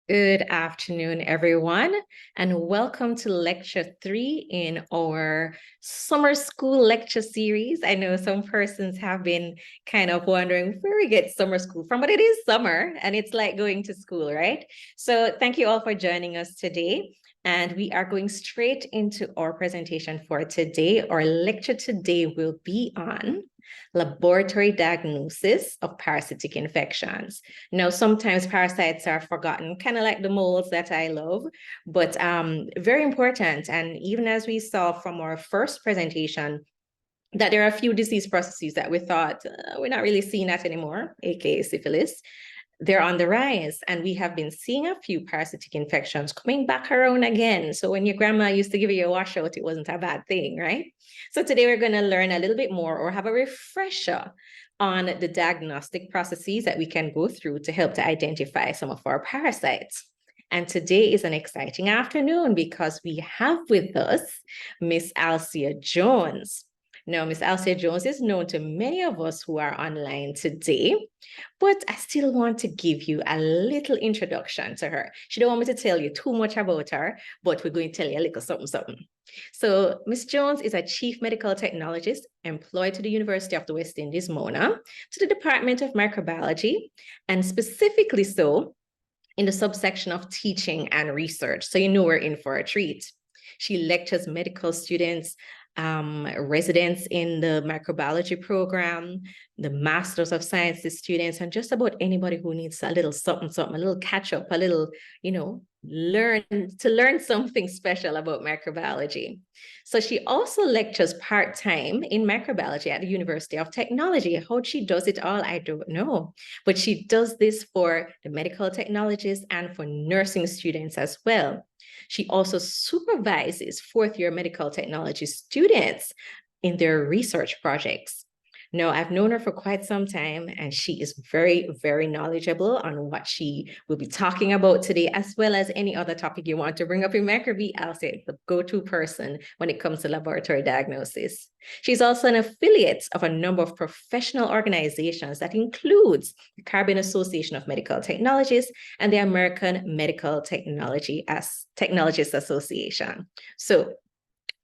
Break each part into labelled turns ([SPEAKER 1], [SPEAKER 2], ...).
[SPEAKER 1] Good afternoon, everyone, and welcome to Lecture 3 in our summer school lecture series. I know some persons have been kind of wondering where we get summer school from, but it is summer and it's like going to school, right? So thank you all for joining us today. And we are going straight into our presentation for today. Our lecture today will be on laboratory diagnosis of parasitic infections. Now, sometimes parasites are forgotten, kind of like the molds that I love, but very important. And even as we saw from our first presentation, that there are a few disease processes that we thought we're not really seeing that anymore, aka syphilis. They're on the rise, and we have been seeing a few parasitic infections coming back around again. So when your grandma used to give you a washout, it wasn't a bad thing, right? So today we're going to learn a little bit more or have a refresher on the diagnostic processes that we can go through to help to identify some of our parasites. And today is an exciting afternoon because we have with us Miss Alcia Jones. Now, Miss Alcia Jones is known to many of us who are online today, but I still want to give you a little introduction to her. She don't want me to tell you too much about her, but we're going to tell you a little something. So Ms. Jones is a chief medical technologist employed to the University of the West Indies, Mona, to the Department of Microbiology, and specifically so in the subsection of teaching and research. So you know we're in for a treat. She lectures medical students, residents in the microbiology program, the Masters of Sciences students, and just about anybody who needs a little something, a little catch up, a little, learn something special about microbiology. So she also lectures part-time in microbiology at the University of Technology. How she does it all, I don't know, but she does this for the medical technologists and for nursing students as well. She also supervises fourth-year medical technology students in their research projects. Now, I've known her for quite some time, and she is very, very knowledgeable on what she will be talking about today, as well as any other topic you want to bring up in microbe. I'll say the go-to person when it comes to laboratory diagnosis. She's also an affiliate of a number of professional organizations that includes the Caribbean Association of Medical Technologists and the American Medical Technologists Association. So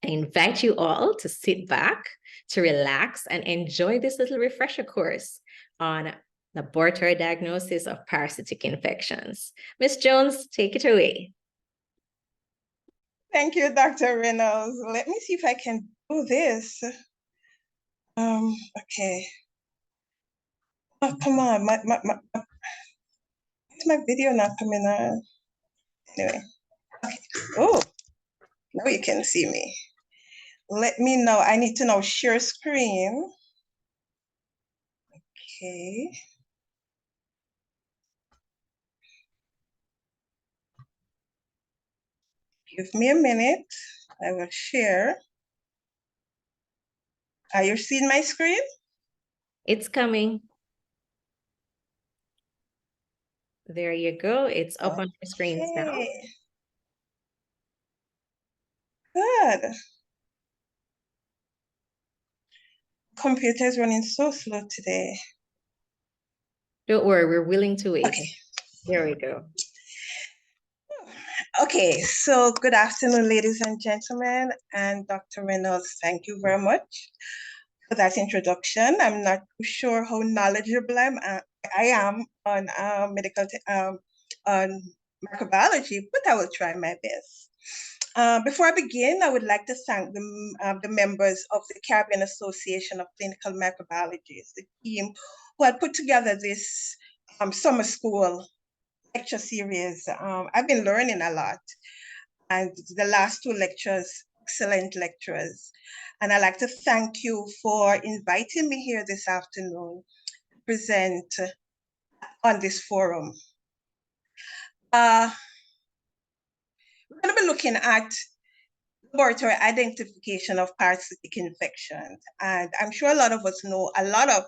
[SPEAKER 1] I invite you all to sit back, to relax, and enjoy this little refresher course on laboratory diagnosis of parasitic infections. Ms. Jones, take it away.
[SPEAKER 2] Thank you, Dr. Reynolds. Let me see if I can do this. Okay. Oh, come on, my video not coming on? Anyway, okay. Oh, now you can see me. Let me know. I need to now share screen. Okay. Give me a minute. I will share. Are you seeing my screen?
[SPEAKER 1] It's coming. There you go. It's up on your screens now.
[SPEAKER 2] Good. Computer is running so slow today.
[SPEAKER 1] Don't worry, we're willing to wait.
[SPEAKER 2] Okay.
[SPEAKER 1] There we go.
[SPEAKER 2] Okay, so good afternoon, ladies and gentlemen, and Dr. Reynolds, thank you very much for that introduction. I'm not too sure how knowledgeable I am on on microbiology, but I will try my best. Before I begin, I would like to thank the members of the Caribbean Association of Clinical Microbiologists, the team who had put together this summer school lecture series. I've been learning a lot, and the last two lectures, excellent lectures. And I'd like to thank you for inviting me here this afternoon to present on this forum. We're going to be looking at laboratory identification of parasitic infections. And I'm sure a lot of us know a lot of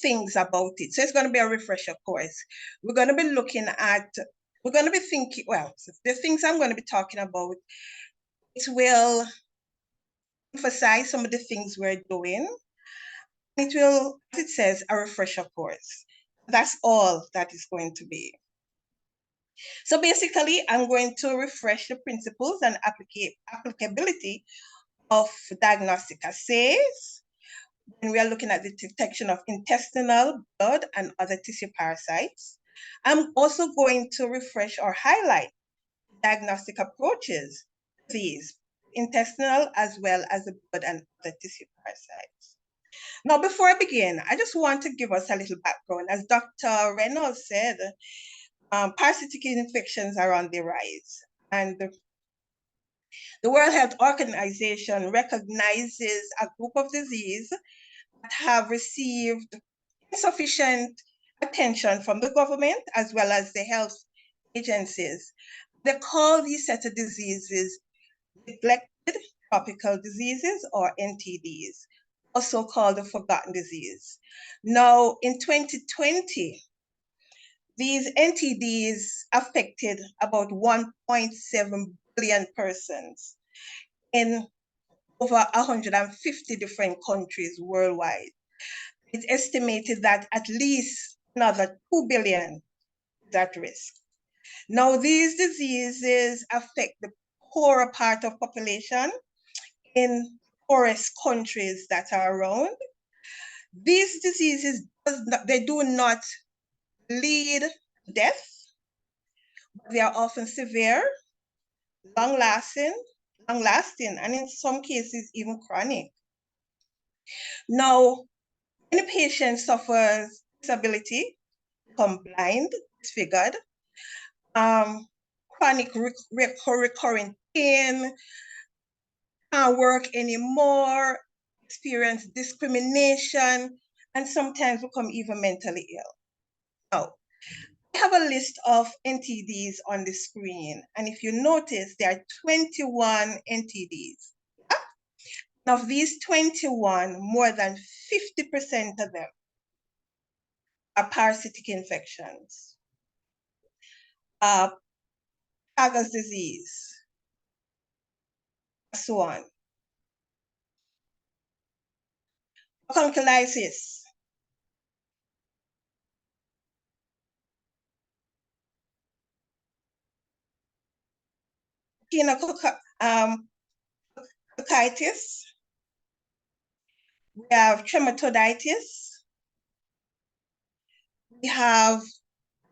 [SPEAKER 2] things about it. So it's going to be a refresher course. We're going to be looking at, we're going to be thinking, well, the things I'm going to be talking about, it will emphasize some of the things we're doing. It will, as it says, a refresher course. That's all that is going to be. So basically, I'm going to refresh the principles and applicability of diagnostic assays when we are looking at the detection of intestinal, blood, and other tissue parasites. I'm also going to refresh or highlight diagnostic approaches to these intestinal as well as the blood and other tissue parasites. Now, before I begin, I just want to give us a little background. As Dr. Reynolds said, parasitic infections are on the rise, and the World Health Organization recognizes a group of diseases that have received insufficient attention from the government as well as the health agencies. They call these set of diseases neglected tropical diseases, or NTDs, also called the forgotten disease. Now, in 2020, these NTDs affected about 1.7 billion persons in over 150 different countries worldwide. It's estimated that at least another 2 billion is at risk. Now, these diseases affect the poorer part of population in poorest countries that are around. These diseases, they do not lead to death, but they are often severe, long-lasting, and in some cases even chronic. Now, many patients suffer disability, become blind, disfigured, chronic recurring pain, can't work anymore, experience discrimination, and sometimes become even mentally ill. Now, I have a list of NTDs on the screen, and if you notice, there are 21 NTDs. And of these 21, more than 50% of them are parasitic infections. Chagas disease, so on. Condylitis, coccitis, we have trematoditis, we have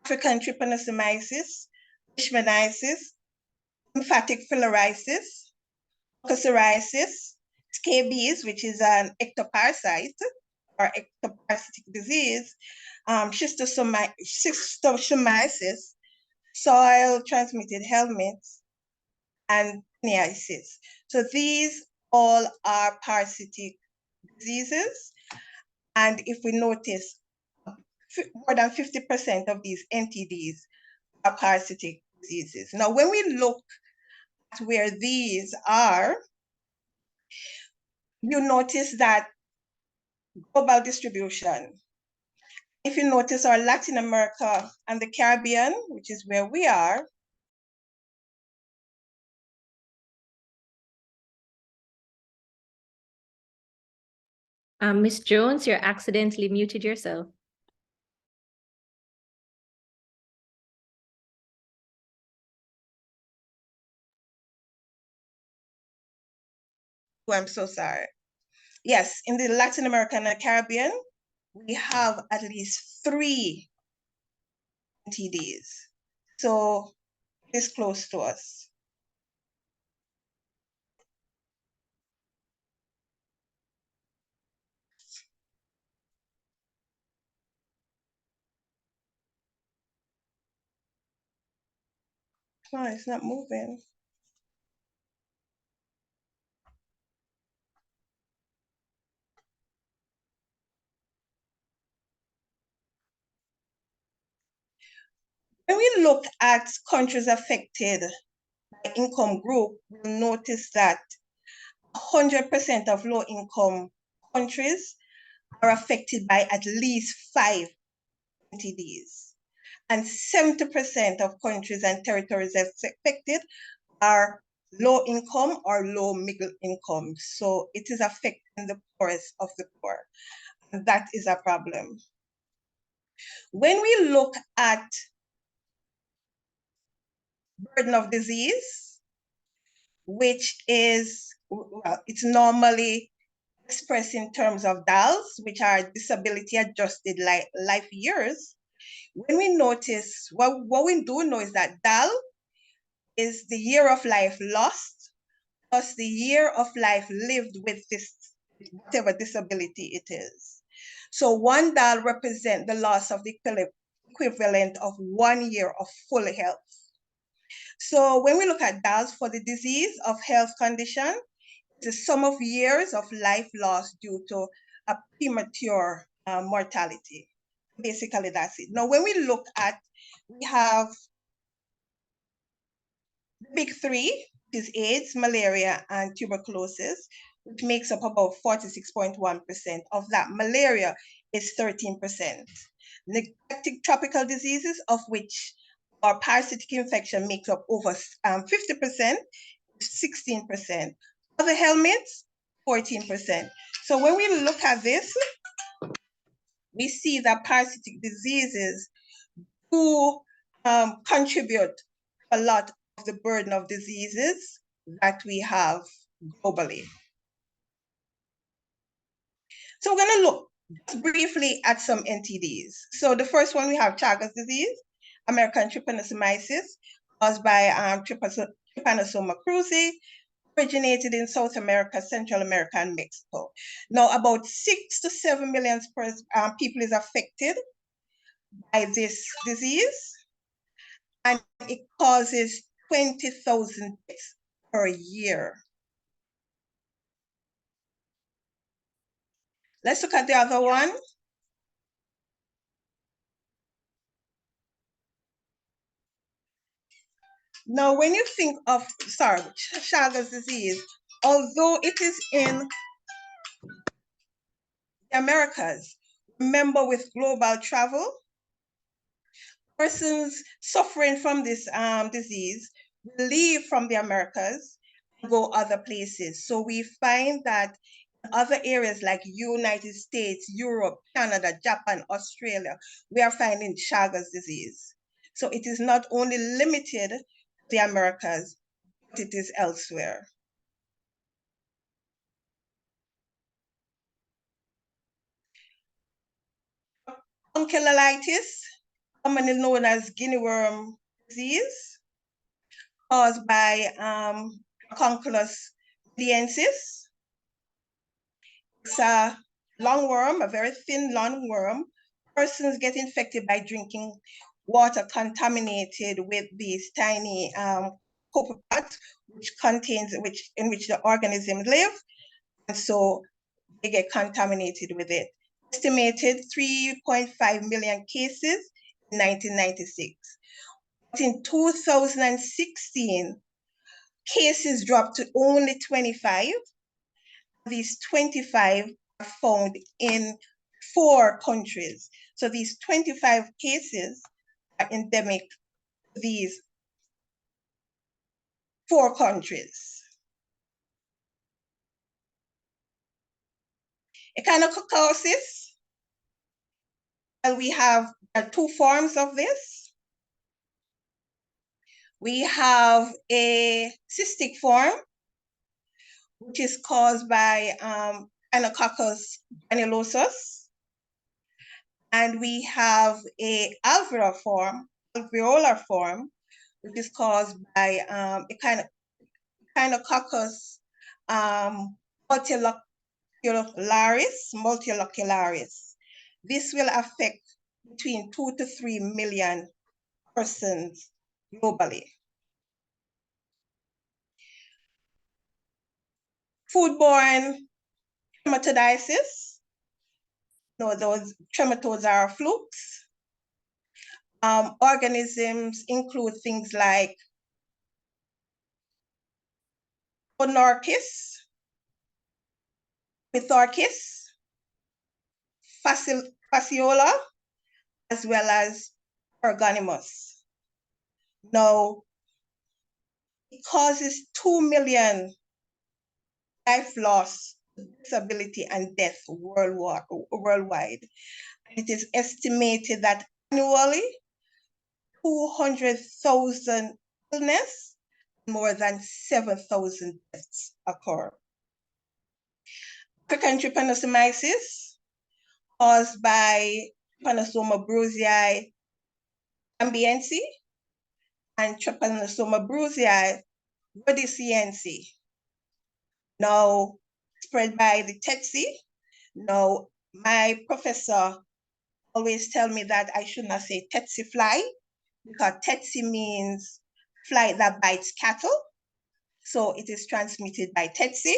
[SPEAKER 2] African trypanosomiasis, leishmaniasis, lymphatic filariasis, mucositis, scabies, which is an ectoparasite or ectoparasitic disease, schistosomiasis, soil-transmitted helminths, and pneumonitis. So these all are parasitic diseases. And if we notice, more than 50% of these NTDs are parasitic diseases. Now, when we look at where these are, you notice that global distribution. If you notice our Latin America and the Caribbean, which is where we are,
[SPEAKER 1] Miss Jones, you're accidentally muted yourself.
[SPEAKER 2] oh, I'm so sorry. Yes, in the Latin America and the Caribbean, we have at least 3 NTDs. So it's close to us. No, it's not moving. When we look at countries affected by income group, we'll notice that 100% of low-income countries are affected by at least 5 NTDs. And 70% of countries and territories affected are low income or low middle income. So it is affecting the poorest of the poor. And that is a problem. When we look at burden of disease, which is, well, it's normally expressed in terms of DALs, which are disability adjusted life years. When we notice, what we do know is that DAL is the year of life lost plus the year of life lived with this, whatever disability it is. So one DAL represents the loss of the equivalent of 1 year of full health. So when we look at DALs for the disease of health condition, it's the sum of years of life lost due to a premature mortality. Basically, that's it. Now, when we look at, we have the big three, which is AIDS, malaria, and tuberculosis, which makes up about 46.1%. Of that, malaria is 13%. Neglected tropical diseases, of which our parasitic infection makes up over 50%, 16%. Other helminths, 14%. So when we look at this, we see that parasitic diseases do contribute a lot of the burden of diseases that we have globally. So we're going to look just briefly at some NTDs. So the first one, we have Chagas disease, American trypanosomiasis, caused by Trypanosoma cruzi, originated in South America, Central America, and Mexico. Now, about 6 to 7 million people is affected by this disease, and it causes 20,000 deaths per year. Let's look at the other one. Now, when you think of, Chagas disease, although it is in the Americas, remember with global travel, persons suffering from this disease will leave from the Americas and go other places. So we find that in other areas like United States, Europe, Canada, Japan, Australia, we are finding Chagas disease. So it is not only limited to the Americas, but it is elsewhere. Oncholitis, commonly known as guinea worm disease, caused by Conculus mediensis. It's a lungworm, a very thin lungworm. Persons get infected by drinking water contaminated with these tiny copepods, in which the organisms live, and so they get contaminated with it. Estimated 3.5 million cases in 1996. But in 2016, cases dropped to only 25. These 25 are found in 4 countries. So these 25 cases are endemic to these 4 countries. Echinococcus, and we have 2 forms of this. We have a cystic form, which is caused by Echinococcus granulosus. And we have a alveolar form, which is caused by Echinococcus multilocularis. This will affect between 2 to 3 million persons globally. Foodborne trematodiasis. No, those trematodes are flukes. Organisms include things like Ponorchis, Mithorchis, Fasciola, as well as Ergonimus. Now, it causes 2 million life loss, disability, and death worldwide. It is estimated that annually 200,000 illness, more than 7,000 deaths occur. African trypanosomiasis, caused by Trypanosoma brucei gambiense and Trypanosoma brucei rhodesiense. Now, spread by the tsetse. Now, my professor always tell me that I should not say tsetse fly, because tsetse means fly that bites cattle. So it is transmitted by tsetse.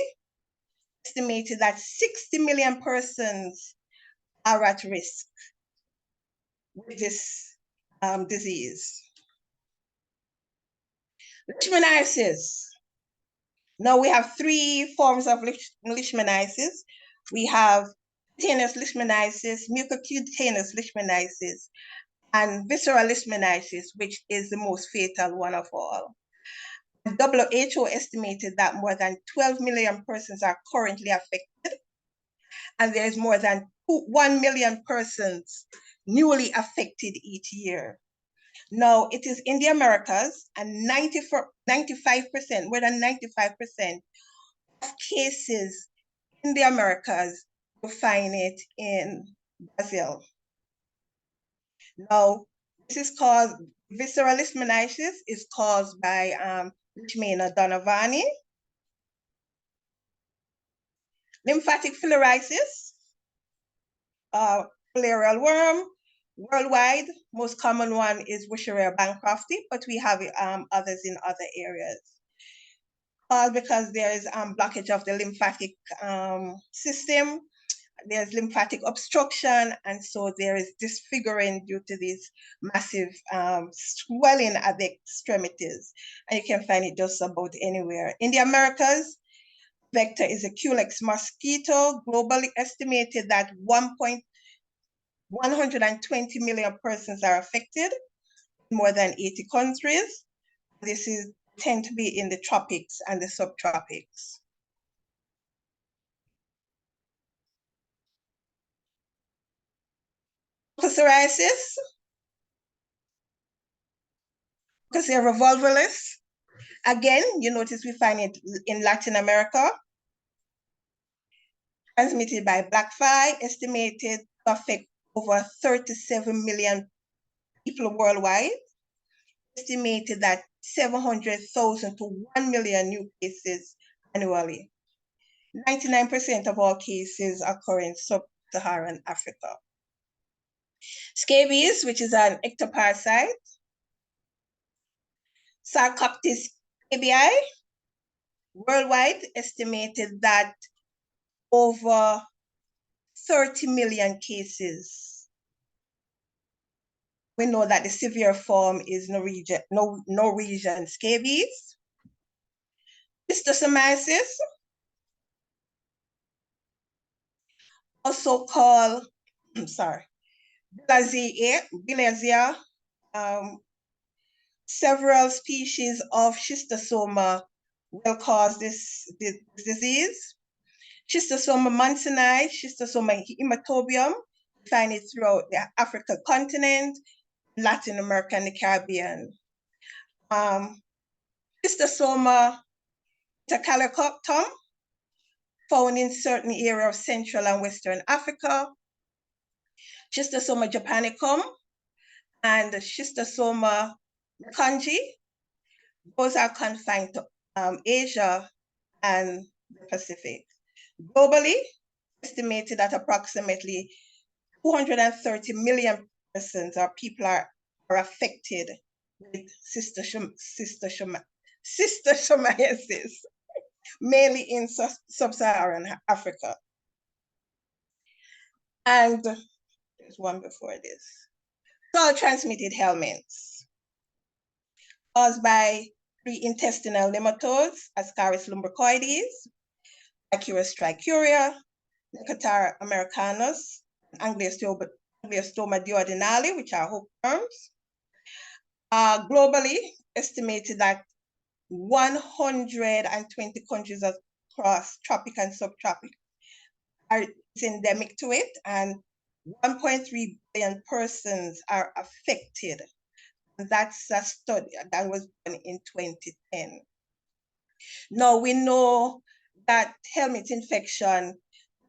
[SPEAKER 2] Estimated that 60 million persons are at risk with this disease. Leishmaniasis. Now we have three forms of leishmaniasis. We have cutaneous leishmaniasis, mucocutaneous leishmaniasis, and visceral leishmaniasis, which is the most fatal one of all. WHO estimated that more than 12 million persons are currently affected, and there's more than 1 million persons newly affected each year. Now, it is in the Americas, and 95%, more than 95% of cases in the Americas, you find it in Brazil. Now, this is caused, visceral leishmaniasis is caused by Leishmania donovani. Lymphatic filariasis, filarial worm. Worldwide, most common one is Wisheria bancrofti, but we have others in other areas. Because there is blockage of the lymphatic system, there's lymphatic obstruction, and so there is disfiguring due to this massive swelling at the extremities. And you can find it just about anywhere. In the Americas, vector is a Culex mosquito. Globally estimated that 120 million persons are affected in more than 80 countries. This tend to be in the tropics and the subtropics. Psoriasis, Psoriasis revolvulus. Again, you notice we find it in Latin America. Transmitted by black fly, estimated to affect over 37 million people worldwide. Estimated that 700,000 to 1 million new cases annually. 99% of all cases occur in sub-Saharan Africa. Scabies, which is an ectoparasite. Sarcoptes scabii, worldwide estimated that over 30 million cases. We know that the severe form is Norwegian scabies. Schistosomiasis, also called, bilharzia. Several species of schistosoma will cause this disease. Schistosoma mansoni, Schistosoma hematobium, we find it throughout the African continent, Latin America, and the Caribbean. Schistosoma tachycalcum, found in certain areas of Central and Western Africa. Schistosoma japonicum and Schistosoma kanji, those are confined to Asia and the Pacific. Globally, estimated that approximately 230 million persons or people are affected with schistosomiasis, mainly in sub-Saharan Africa. And there's one before this. Soil transmitted helminths, caused by 3 intestinal nematodes, Ascaris lumbricoides, Bacillus trichuria, Necrophora americanus, Angiostoma duodenale, which are hookworms. Globally, estimated that 120 countries across tropic and subtropic are endemic to it, and 1.3 billion persons are affected. That's a study that was done in 2010. Now we know that helminth infection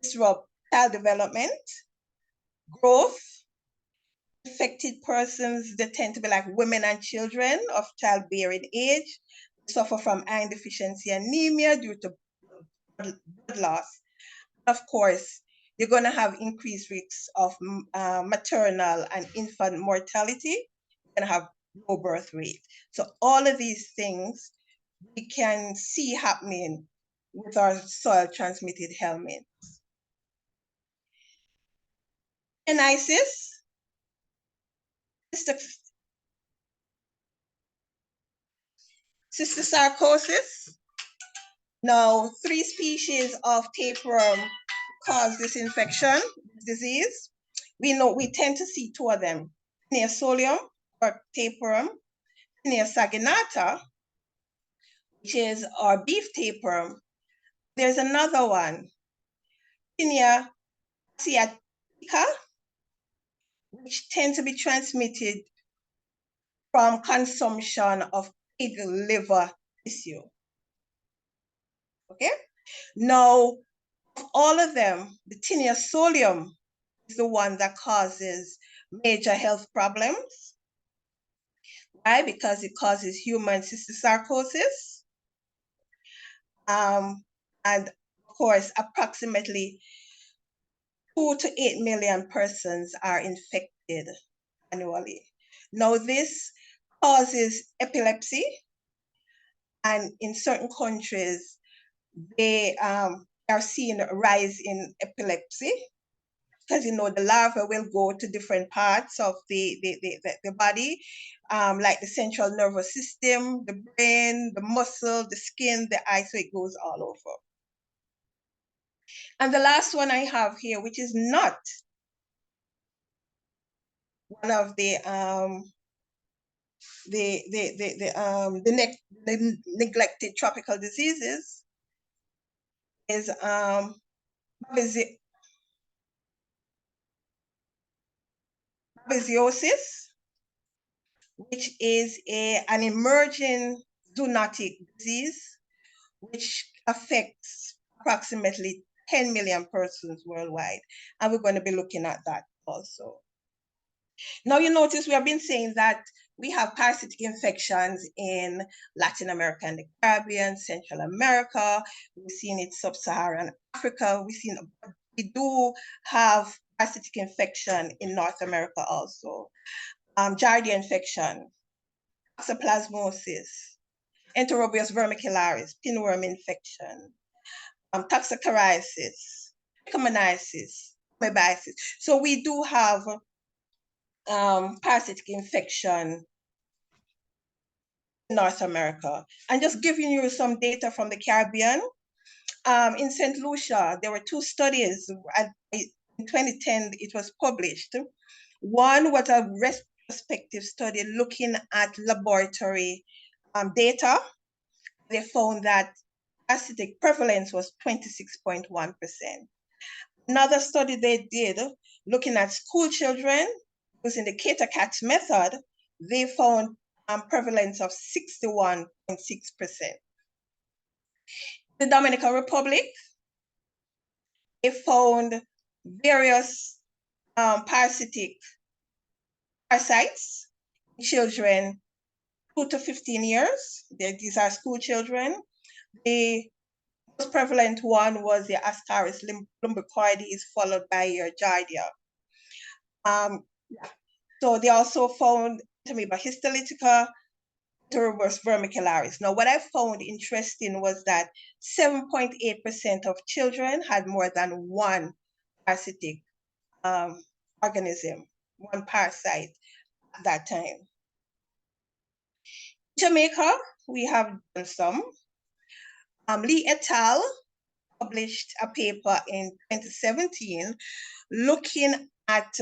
[SPEAKER 2] disrupt child development, growth. Affected persons, they tend to be like women and children of childbearing age, suffer from iron deficiency anemia due to blood loss. Of course, you're going to have increased risks of maternal and infant mortality. You're going to have low birth rate. So all of these things we can see happening with our soil transmitted helminth. Penisis, cysticercosis. Now, 3 species of tapeworm cause this infection, this disease. We tend to see 2 of them, Tinea solium or tapeworm, Tinea saginata, which is our beef tapeworm. There's another one, Tinea asiatica, which tend to be transmitted from consumption of pig liver tissue. Okay? Now, of all of them, the Tinea solium is the one that causes major health problems. Why? Because it causes human cysticercosis. And of course, approximately 2 to 8 million persons are infected annually. Now, this causes epilepsy, and in certain countries, they are seeing a rise in epilepsy because the larva will go to different parts of the body, like the central nervous system, the brain, the muscle, the skin, the eye, so it goes all over. And the last one I have here, which is not one of the neglected tropical diseases, is babesiosis, which is an emerging zoonotic disease which affects approximately 10 million persons worldwide. And we're going to be looking at that also. Now, you notice we have been saying that we have parasitic infections in Latin America and the Caribbean, Central America. We've seen it sub-Saharan Africa. We do have parasitic infection in North America also. Giardia infection, toxoplasmosis, Enterobius vermicularis, pinworm infection, toxocariasis, trichomoniasis, amoebiasis. So we do have parasitic infection in North America. And just giving you some data from the Caribbean, in St. Lucia, there were 2 studies. In 2010, it was published. One was a retrospective study looking at laboratory data. They found that parasitic prevalence was 26.1%. Another study they did looking at school children using the CACM method, they found prevalence of 61.6%. The Dominican Republic, they found various parasites in children 2 to 15 years. These are school children. The most prevalent one was the Ascaris lumbricoides, followed by your Giardia. So they also found Amoeba histolytica, Enterobius vermicularis. Now, what I found interesting was that 7.8% of children had more than one parasitic organism, one parasite at that time. In Jamaica, we have done some. Lee et al. Published a paper in 2017 looking at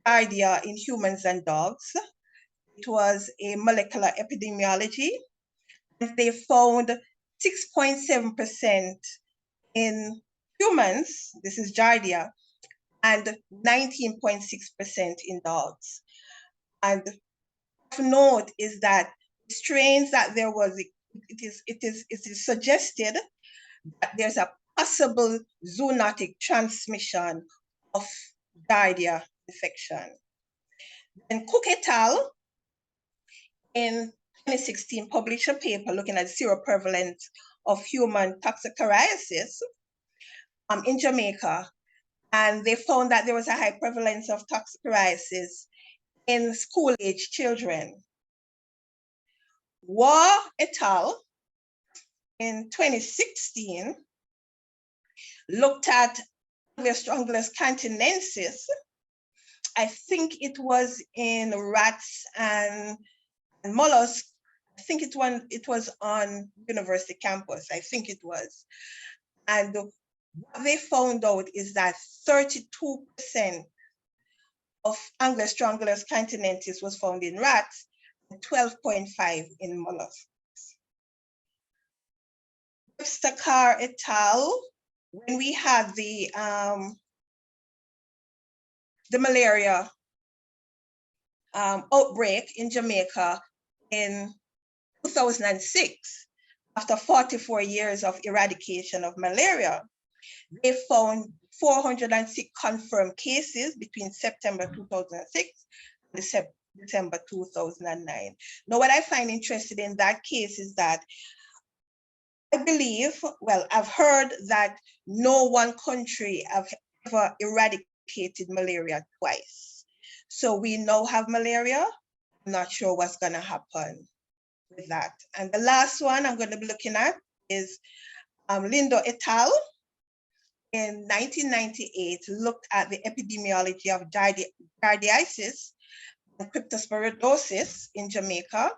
[SPEAKER 2] Giardia in humans and dogs. It was a molecular epidemiology. They found 6.7% in humans, this is Giardia, and 19.6% in dogs. And Of note is that strains that there was, it is suggested that there's a possible zoonotic transmission of Giardia infection. And Cook et al. In 2016 published a paper looking at seroprevalence of human toxocariasis in Jamaica, and they found that there was a high prevalence of toxocariasis in school-age children. Waugh et al. In 2016 looked at Anglus cantonensis. I think it was in rats and mollusks. I think it was on university campus. I think it was. And what they found out is that 32% of Anglus cantonensis was found in rats and 12.5% in mollusks. Webster-Carr et al., when we had the malaria outbreak in Jamaica in 2006, after 44 years of eradication of malaria, they found 406 confirmed cases between September 2006 and December 2009. Now, what I find interesting in that case is that I believe, well, I've heard that no one country have ever eradicated malaria twice. So we now have malaria. I'm not sure what's going to happen with that. And the last one I'm going to be looking at is Lindo et al. In 1998 looked at the epidemiology of giardiasis and cryptosporidosis in Jamaica.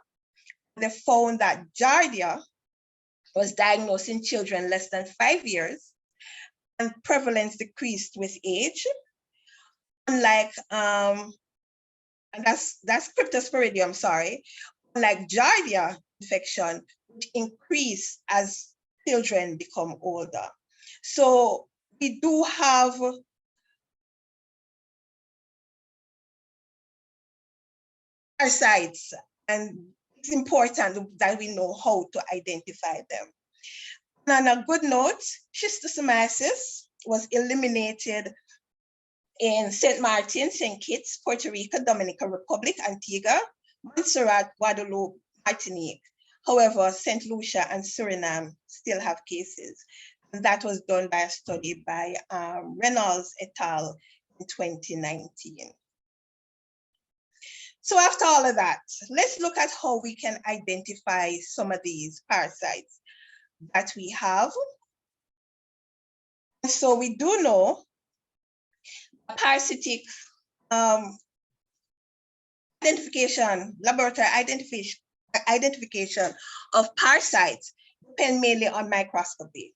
[SPEAKER 2] They found that Giardia was diagnosed in children less than 5 years, and prevalence decreased with age. Unlike, and that's cryptosporidium, sorry. Unlike Giardia infection, which increase as children become older. So we do have parasites, and it's important that we know how to identify them. And on a good note, schistosomiasis was eliminated in St. Martin, St. Kitts, Puerto Rico, Dominican Republic, Antigua, Montserrat, Guadeloupe, Martinique. However, St. Lucia and Suriname still have cases. And that was done by a study by Reynolds et al. In 2019. So after all of that, let's look at how we can identify some of these parasites that we have. So we do know parasitic identification, laboratory identification of parasites depend mainly on microscopy.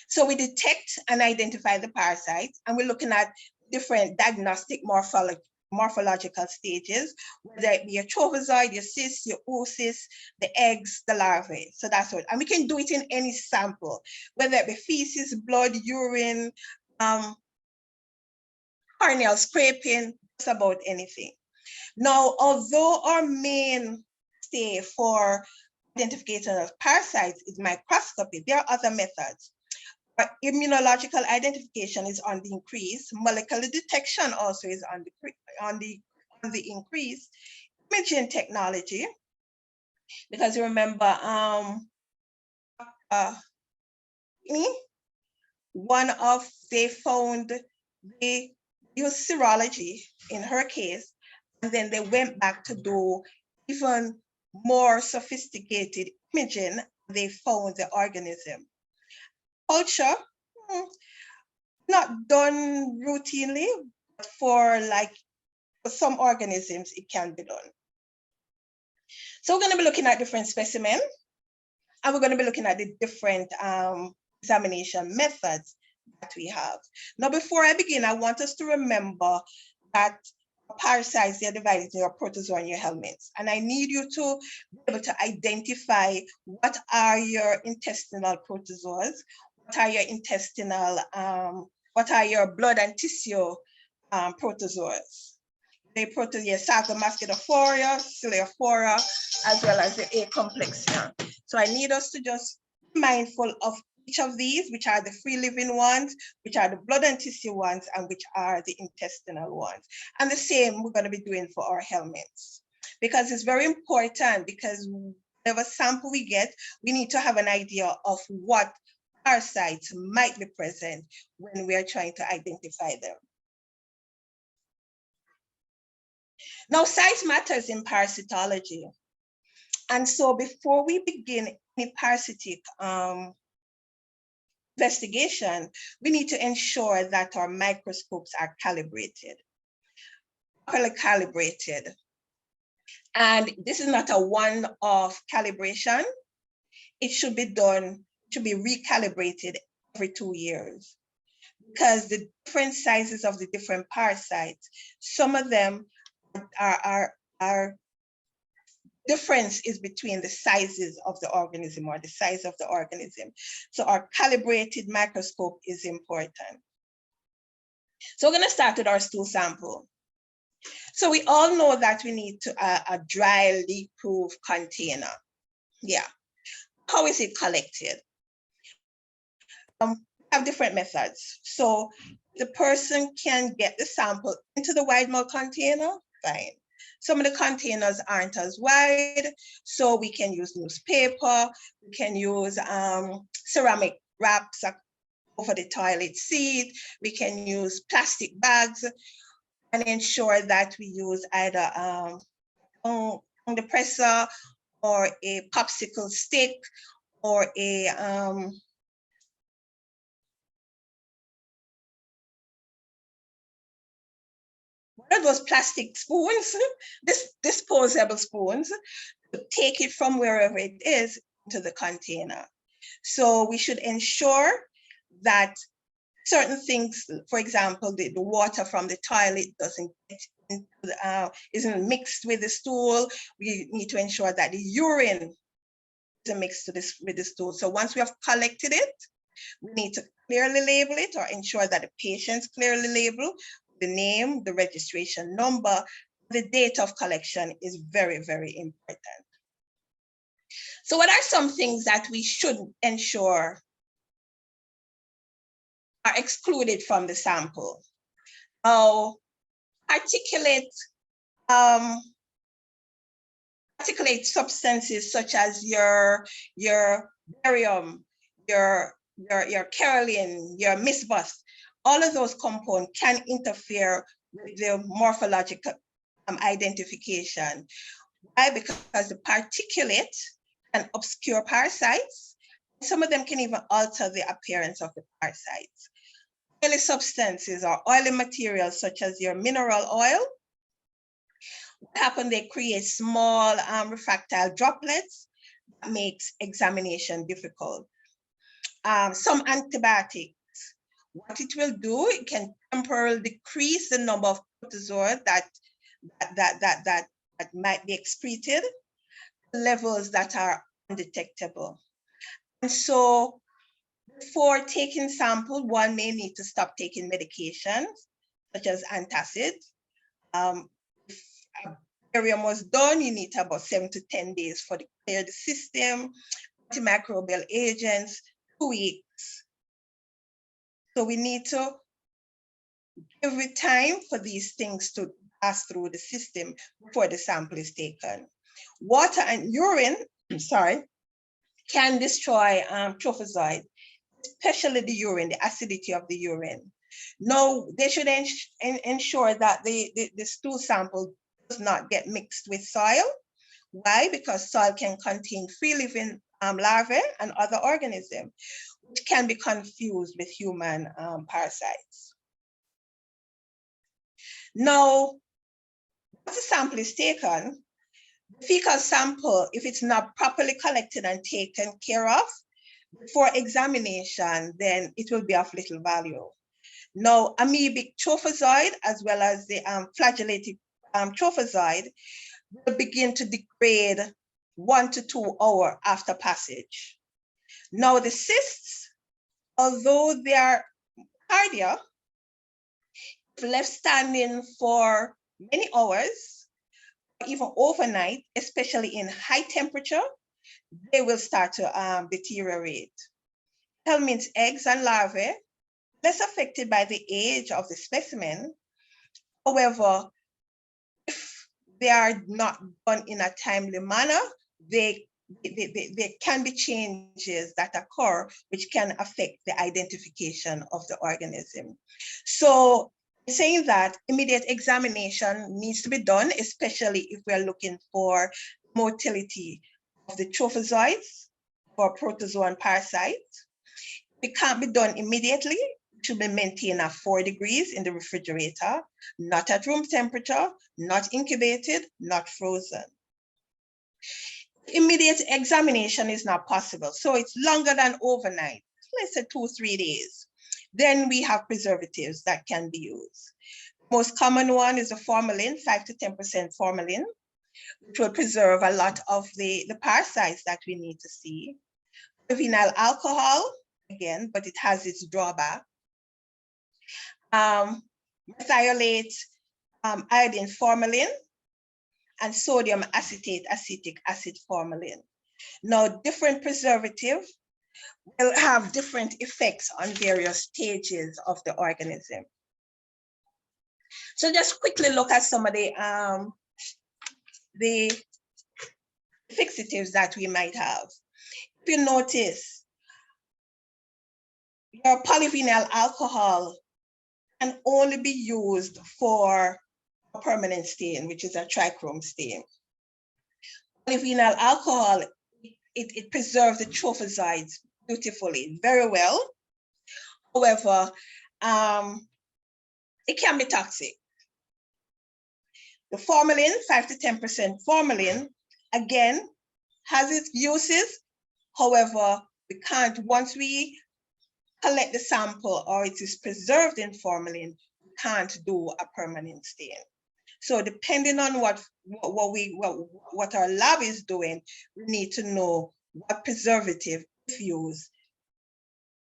[SPEAKER 2] So we detect and identify the parasites, and we're looking at different diagnostic morphological stages, whether it be your trophozoid, your cyst, your oocyst, the eggs, the larvae. So that's what, and we can do it in any sample, whether it be feces, blood, urine, corneal scraping, just about anything. Now, although our mainstay for identification of parasites is microscopy, there are other methods. But immunological identification is on the increase. Molecular detection also is on the increase. Imaging technology, because remember, they found they used serology in her case, and then they went back to do even more sophisticated imaging. They found the organism. Culture, not done routinely, but for some organisms, it can be done. So we're going to be looking at different specimens, and we're going to be looking at the different examination methods that we have. Now, before I begin, I want us to remember that parasites, they're divided into your protozoa and your helminths. And I need you to be able to identify what are your intestinal protozoas, what are your intestinal, what are your blood and tissue protozoas. the protease Saccharomyces, Cilioflora, as well as the A complexia. So I need us to just be mindful of each of these, which are the free living ones, which are the blood and tissue ones, and which are the intestinal ones. And the same we're going to be doing for our helminths, because it's very important, because whatever sample we get, we need to have an idea of what parasites might be present when we are trying to identify them. Now, size matters in parasitology. And so before we begin any parasitic investigation, we need to ensure that our microscopes are calibrated, properly calibrated. And this is not a one-off calibration. It should be done, should be recalibrated every 2 years, because the different sizes of the different parasites, some of them are difference is between the sizes of the organism or the size of the organism. So our calibrated microscope is important. So we're going to start with our stool sample. So we all know that we need to a dry leak-proof container. Yeah. How is it collected? We have different methods. So the person can get the sample into the wide mouth container, fine. Some of the containers aren't as wide, so we can use newspaper, we can use ceramic wraps over the toilet seat, we can use plastic bags, and ensure that we use either tongue depressor or a popsicle stick or a one of those plastic spoons, disposable spoons, to take it from wherever it is to the container. So we should ensure that certain things, for example, the water from the toilet doesn't get into isn't mixed with the stool. We need to ensure that the urine isn't mixed with the stool. So once we have collected it, we need to clearly label it, or ensure that the patient's clearly labeled. The name, the registration number, the date of collection is very, very important. So what are some things that we should ensure are excluded from the sample? Articulate substances such as your barium, your caroline, your misbus, all of those compounds can interfere with the morphological identification. Why? Because the particulate can obscure parasites. Some of them can even alter the appearance of the parasites. Oily substances or oily materials such as your mineral oil, what happens, they create small refractile droplets that makes examination difficult. Some antibiotics, what it will do, it can temporarily decrease the number of protozoa that might be excreted, levels that are undetectable. And so before taking sample, one may need to stop taking medications such as antacid. If a barium was done, you need about 7 to 10 days for to clear the system. Antimicrobial agents, 2 weeks. So we need to give it time for these things to pass through the system before the sample is taken. Water and urine, can destroy trophozoite, especially the urine, the acidity of the urine. No, they should ensure that the stool sample does not get mixed with soil. Why? Because soil can contain free living larvae and other organisms, which can be confused with human parasites. Now, once the sample is taken, the fecal sample, if it's not properly collected and taken care of before examination, then it will be of little value. Now, amoebic trophozoid, as well as the flagellated trophozoid, will begin to degrade 1 to 2 hours after passage. Now, the cysts, although they are hardier, if left standing for many hours, even overnight, especially in high temperature, they will start to deteriorate. Helminths eggs and larvae, less affected by the age of the specimen. However, if they are not done in a timely manner, there can be changes that occur which can affect the identification of the organism. So saying that immediate examination needs to be done, especially if we're looking for motility of the trophozoites or protozoan parasites. It can't be done immediately. It should be maintained at 4 degrees in the refrigerator, not at room temperature, not incubated, not frozen. Immediate examination is not possible, so it's longer than overnight, let's say 2-3 days. Then we have preservatives that can be used. Most common one is the formalin, 5 to 10% formalin, which will preserve a lot of the parasites that we need to see. Vinyl alcohol, again, but it has its drawback. Methylate iodine formalin, and sodium acetate acetic acid formalin. Now, different preservative will have different effects on various stages of the organism. So just quickly look at some of the fixatives that we might have. If you notice, your polyvinyl alcohol can only be used for a permanent stain, which is a trichrome stain. Polyvinyl alcohol, it preserves the trophozoites beautifully, very well. However, it can be toxic. The formalin, 5 to 10% formalin, again, has its uses. However, we can't, once we collect the sample or it is preserved in formalin, we can't do a permanent stain. So depending on what our lab is doing, we need to know what preservative, if used,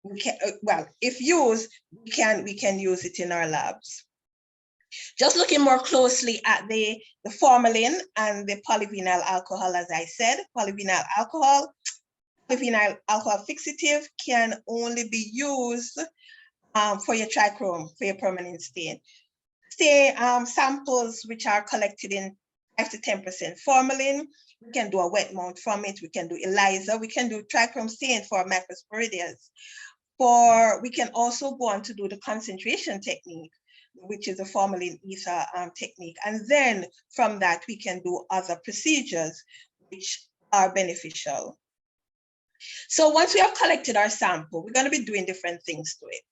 [SPEAKER 2] if used, we can use it in our labs. Just looking more closely at the formalin and the polyvinyl alcohol, as I said, polyvinyl alcohol fixative can only be used for your trichrome, for your permanent stain. Samples which are collected in 5 to 10% formalin, we can do a wet mount from it, we can do ELISA, we can do trichrome stain for macrosporidias. We can also go on to do the concentration technique, which is a formalin ether technique. And then from that, we can do other procedures which are beneficial. So once we have collected our sample, we're going to be doing different things to it.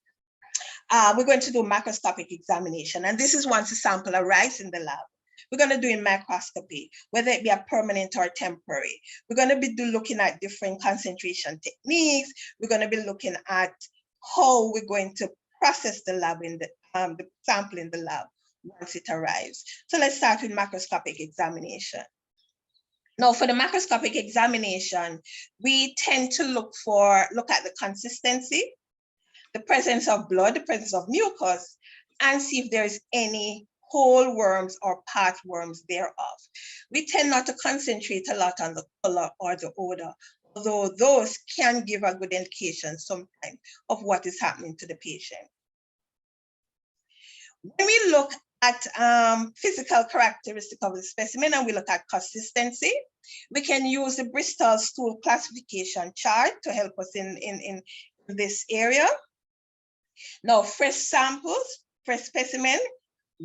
[SPEAKER 2] We're going to do macroscopic examination. And this is once the sample arrives in the lab. We're going to do in microscopy, whether it be a permanent or temporary. We're going to be looking at different concentration techniques. We're going to be looking at how we're going to process the sample in the lab once it arrives. So let's start with macroscopic examination. Now, for the macroscopic examination, we tend to look at the consistency, the presence of blood, the presence of mucus, and see if there's any whole worms or part worms thereof. We tend not to concentrate a lot on the color or the odor, although those can give a good indication sometimes of what is happening to the patient. When we look at physical characteristics of the specimen and we look at consistency, we can use the Bristol stool classification chart to help us in this area. Now, fresh samples, fresh specimen,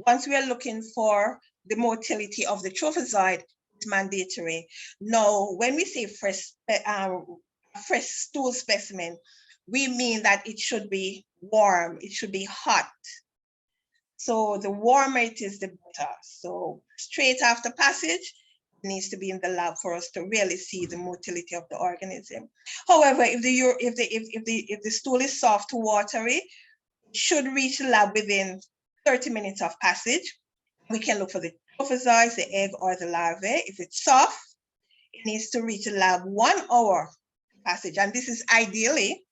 [SPEAKER 2] once we are looking for the motility of the trophozoite, it's mandatory. Now, when we say fresh stool specimen, we mean that it should be warm, it should be hot. So the warmer it is, the better. So straight after passage, it needs to be in the lab for us to really see the motility of the organism. However, if the stool is soft to watery, it should reach the lab within 30 minutes of passage. We can look for the trophozoites, the egg, or the larvae. If it's soft, it needs to reach the lab 1 hour passage. And this is ideally,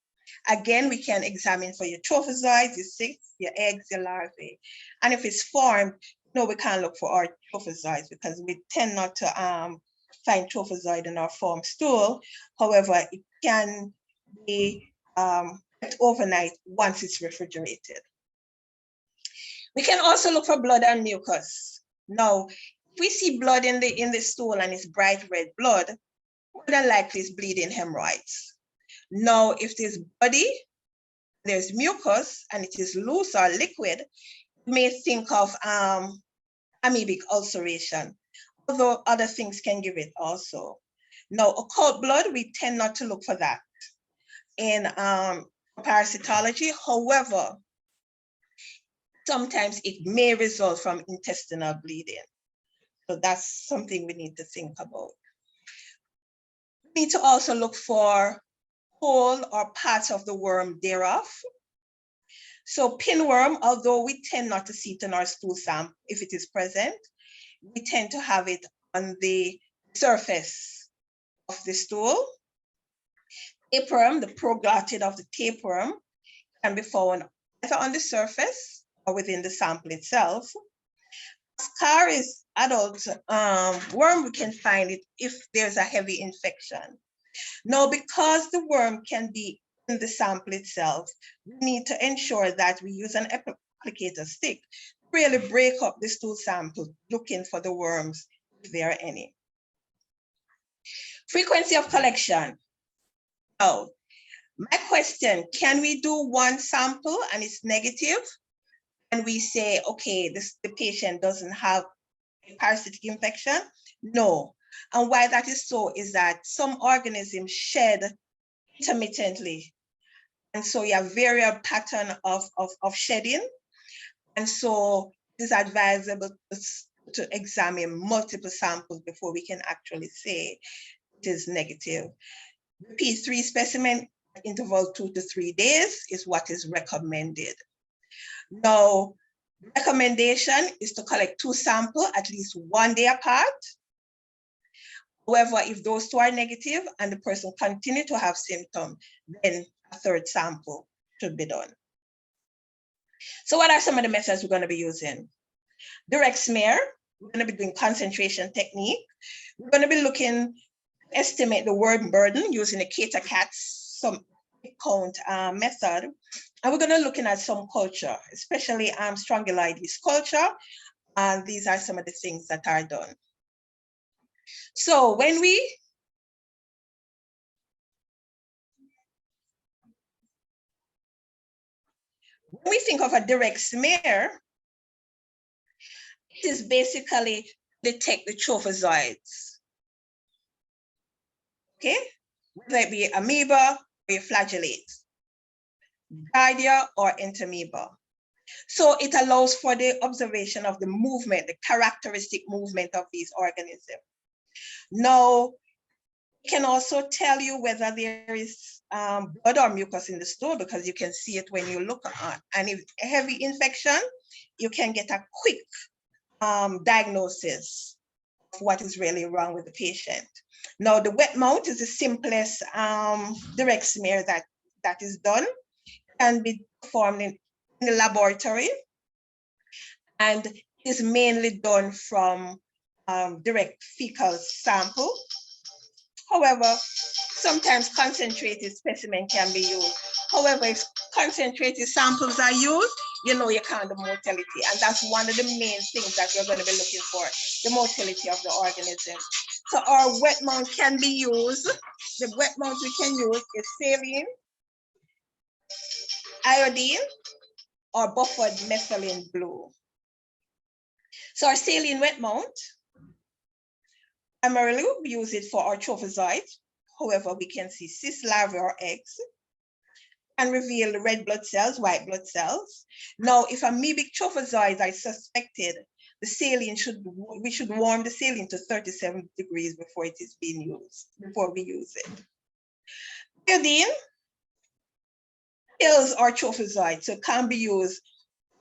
[SPEAKER 2] again, we can examine for your trophozoites, your cysts, your eggs, your larvae. And if it's formed, No, we can't look for our trophozoites because we tend not to find trophozoite in our form stool. However, it can be kept overnight once it's refrigerated. We can also look for blood and mucus. Now, if we see blood in the stool and it's bright red blood, more than likely it's bleeding hemorrhoids. Now, if there's bloody, there's mucus and it is loose or liquid, you may think of amoebic ulceration, although other things can give it also. Now, occult blood, we tend not to look for that in parasitology. However, sometimes it may result from intestinal bleeding. So that's something we need to think about. We need to also look for whole or parts of the worm thereof. So pinworm, although we tend not to see it in our stool sample, if it is present, we tend to have it on the surface of the stool. Tapeworm, the proglotid of the tapeworm, can be found either on the surface or within the sample itself. Ascaris adult worm, we can find it if there's a heavy infection. Now, because the worm can be in the sample itself, we need to ensure that we use an applicator stick to really break up the stool sample, looking for the worms if there are any. Frequency of collection. Now, my question, can we do one sample and it's negative? And we say, okay, the patient doesn't have a parasitic infection? No. And why that is so is that some organisms shed intermittently. And so you have variable pattern of shedding. And so it is advisable to examine multiple samples before we can actually say it is negative. The P3 specimen interval 2 to 3 days is what is recommended. Now, recommendation is to collect 2 samples at least 1 day apart. However, if those 2 are negative and the person continue to have symptoms, then a 3rd sample should be done. So what are some of the methods we're going to be using? Direct smear, we're going to be doing concentration technique. We're going to be looking to estimate the worm burden using a CACM Summer count method. And we're going to be looking at some culture, especially strongyloides culture. And these are some of the things that are done. So when we think of a direct smear, it is basically detect the trophozoites. Okay, whether it be amoeba or flagellates, giardia or entamoeba. So it allows for the observation of the movement, the characteristic movement of these organisms. Now, it can also tell you whether there is blood or mucus in the stool, because you can see it when you look at, and if a heavy infection, you can get a quick diagnosis of what is really wrong with the patient. Now, the wet mount is the simplest direct smear that is done, can be performed in the laboratory, and is mainly done from direct fecal sample. However, sometimes concentrated specimen can be used. However, if concentrated samples are used, you know you can't do motility. And that's one of the main things that we're going to be looking for, the motility of the organism. So our wet mount can be used. The wet mount we can use is saline, iodine, or buffered methylene blue. So our saline wet mount, primarily we use it for our trophozoites. However, we can see cyst larvae or eggs, and reveal red blood cells, white blood cells. Now, if amoebic trophozoites are suspected, the saline we should warm the saline to 37 degrees before it is being used, before we use it. Iodine kills our trophozoites, so it can be used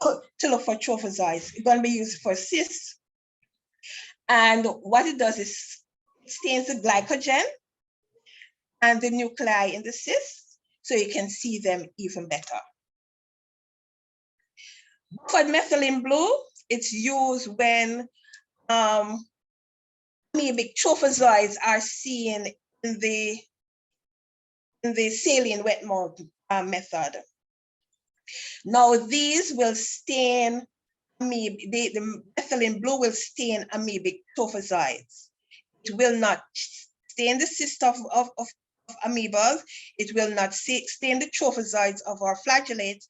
[SPEAKER 2] to look for trophozoites. It's going to be used for cysts. And what it does is it stains the glycogen and the nuclei in the cyst, so you can see them even better. Buffered methylene blue It's used when amoebic trophozoites are seen in the saline wet mount method. Now these will stain the methylene blue will stain amoebic trophozoites. It will not stain the cyst of amoebas. It will not stain the trophozoites of our flagellates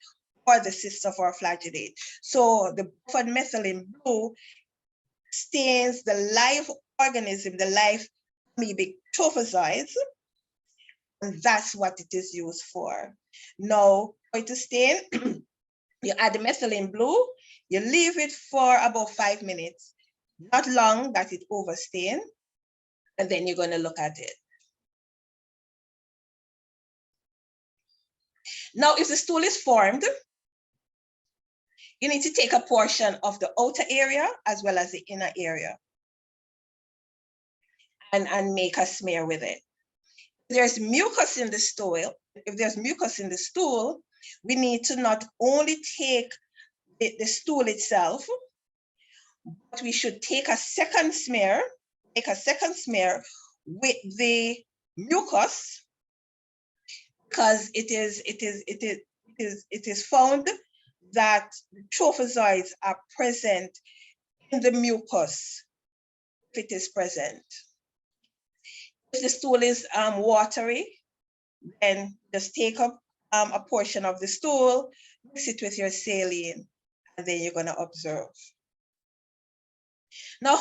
[SPEAKER 2] or the cysts of our flagellate. So the buffered methylene blue stains the live organism, the live amoebic trophozoites, and that's what it is used for. Now, for it to stain, you add the methylene blue, you leave it for about 5 minutes, not long that it overstain, and then you're going to look at it. Now, if the stool is formed, you need to take a portion of the outer area as well as the inner area and make a smear with it. If there's mucus in the stool, we need to not only take the stool itself, but we should take a second smear with the mucus, because it is found that the trophozoites are present in the mucus if it is present. If the stool is watery, then just take up a portion of the stool, mix it with your saline, and then you're going to observe. Now,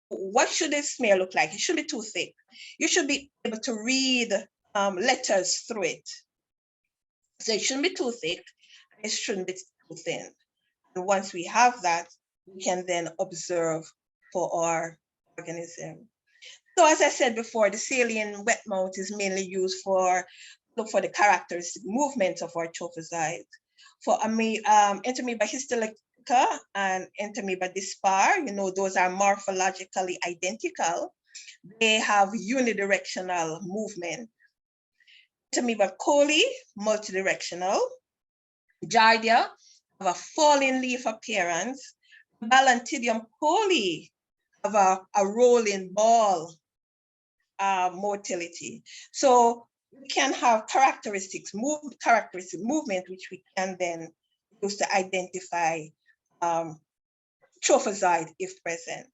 [SPEAKER 2] what should this smear look like? It shouldn't be too thick. You should be able to read letters through it. So it shouldn't be too thick, it shouldn't be too thin. And once we have that, we can then observe for our organism. So as I said before, the saline wet mount is mainly used for look for the characteristic movements of our trophozoites. For Entamoeba histolytica and Entamoeba dispar, those are morphologically identical. They have unidirectional movement. Entamoeba coli, multidirectional. Giardia have a falling leaf appearance. Balantidium coli have a rolling ball motility. So we can have characteristic movement, which we can then use to identify trophozoite if present.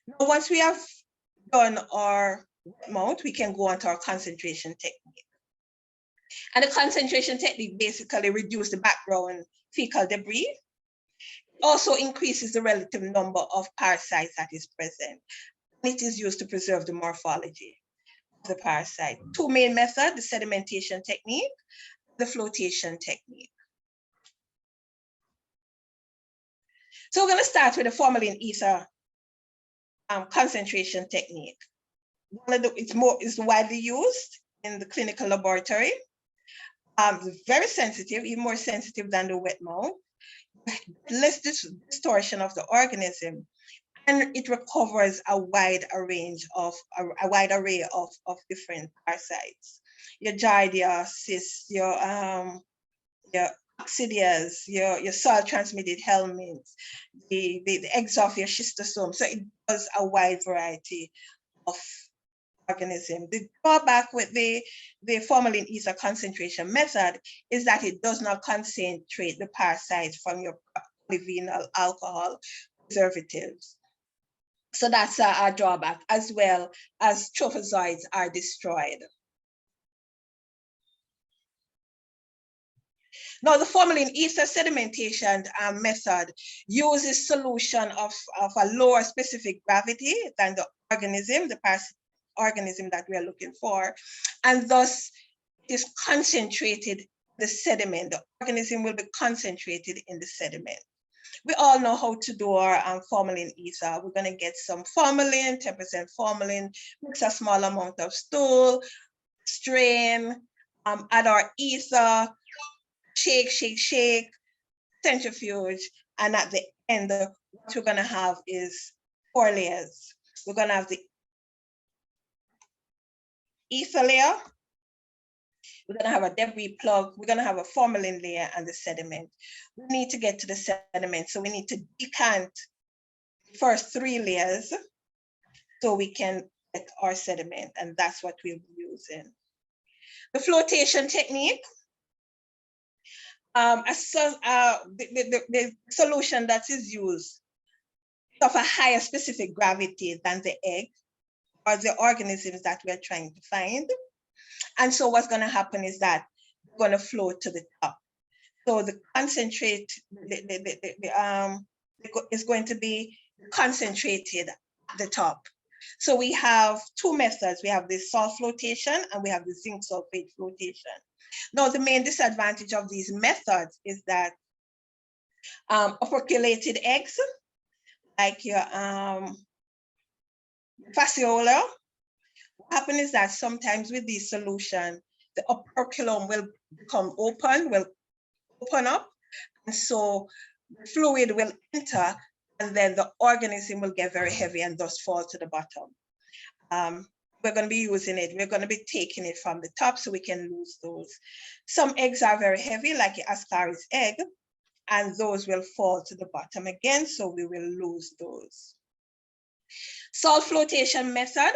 [SPEAKER 2] Now, once we have done our wet mount, we can go on to our concentration technique. And the concentration technique basically reduces the background fecal debris. It also increases the relative number of parasites that is present. It is used to preserve the morphology of the parasite. Two main methods, the sedimentation technique, the flotation technique. So we're going to start with the formalin ether concentration technique. It's widely used in the clinical laboratory. Very sensitive, even more sensitive than the wet mount. Less distortion of the organism, and it recovers a wide array of different parasites. Your Giardia, cysts, your Oxidias, your soil-transmitted helminths, the eggs of your schistosome. So it does a wide variety of organism. The drawback with the formalin ether concentration method is that it does not concentrate the parasites from your polyvinyl alcohol preservatives. So that's a drawback, as well as trophozoites are destroyed. Now, the formalin ether sedimentation method uses solution of a lower specific gravity than the organism, the parasitic organism that we are looking for, and thus it is concentrated in the sediment. The organism will be concentrated in the sediment. We all know how to do our formalin ether. We're going to get some formalin, 10% formalin, mix a small amount of stool, strain, add our ether, shake, shake, shake, centrifuge, and at the end, what we're going to have is 4 layers. We're going to have the ether layer, We're going to have a debris plug. We're going to have a formalin layer and the sediment. We need to get to the sediment. So we need to decant the first 3 layers so we can get our sediment. And that's what we'll be using. The flotation technique. The solution that is used of a higher specific gravity than the egg or the organisms that we're trying to find. And so what's going to happen is that we're going to float to the top. So the concentrate is going to be concentrated at the top. So we have 2 methods. We have the salt flotation and we have the zinc sulfate flotation. Now, the main disadvantage of these methods is that operculated eggs, like your fasciola, what happens is that sometimes with these solutions, the operculum will become open, will open up, and so the fluid will enter, and then the organism will get very heavy and thus fall to the bottom. We're going to be using it. We're going to be taking it from the top so we can lose those. Some eggs are very heavy, like your Ascaris egg, and those will fall to the bottom again, so we will lose those. Salt flotation method.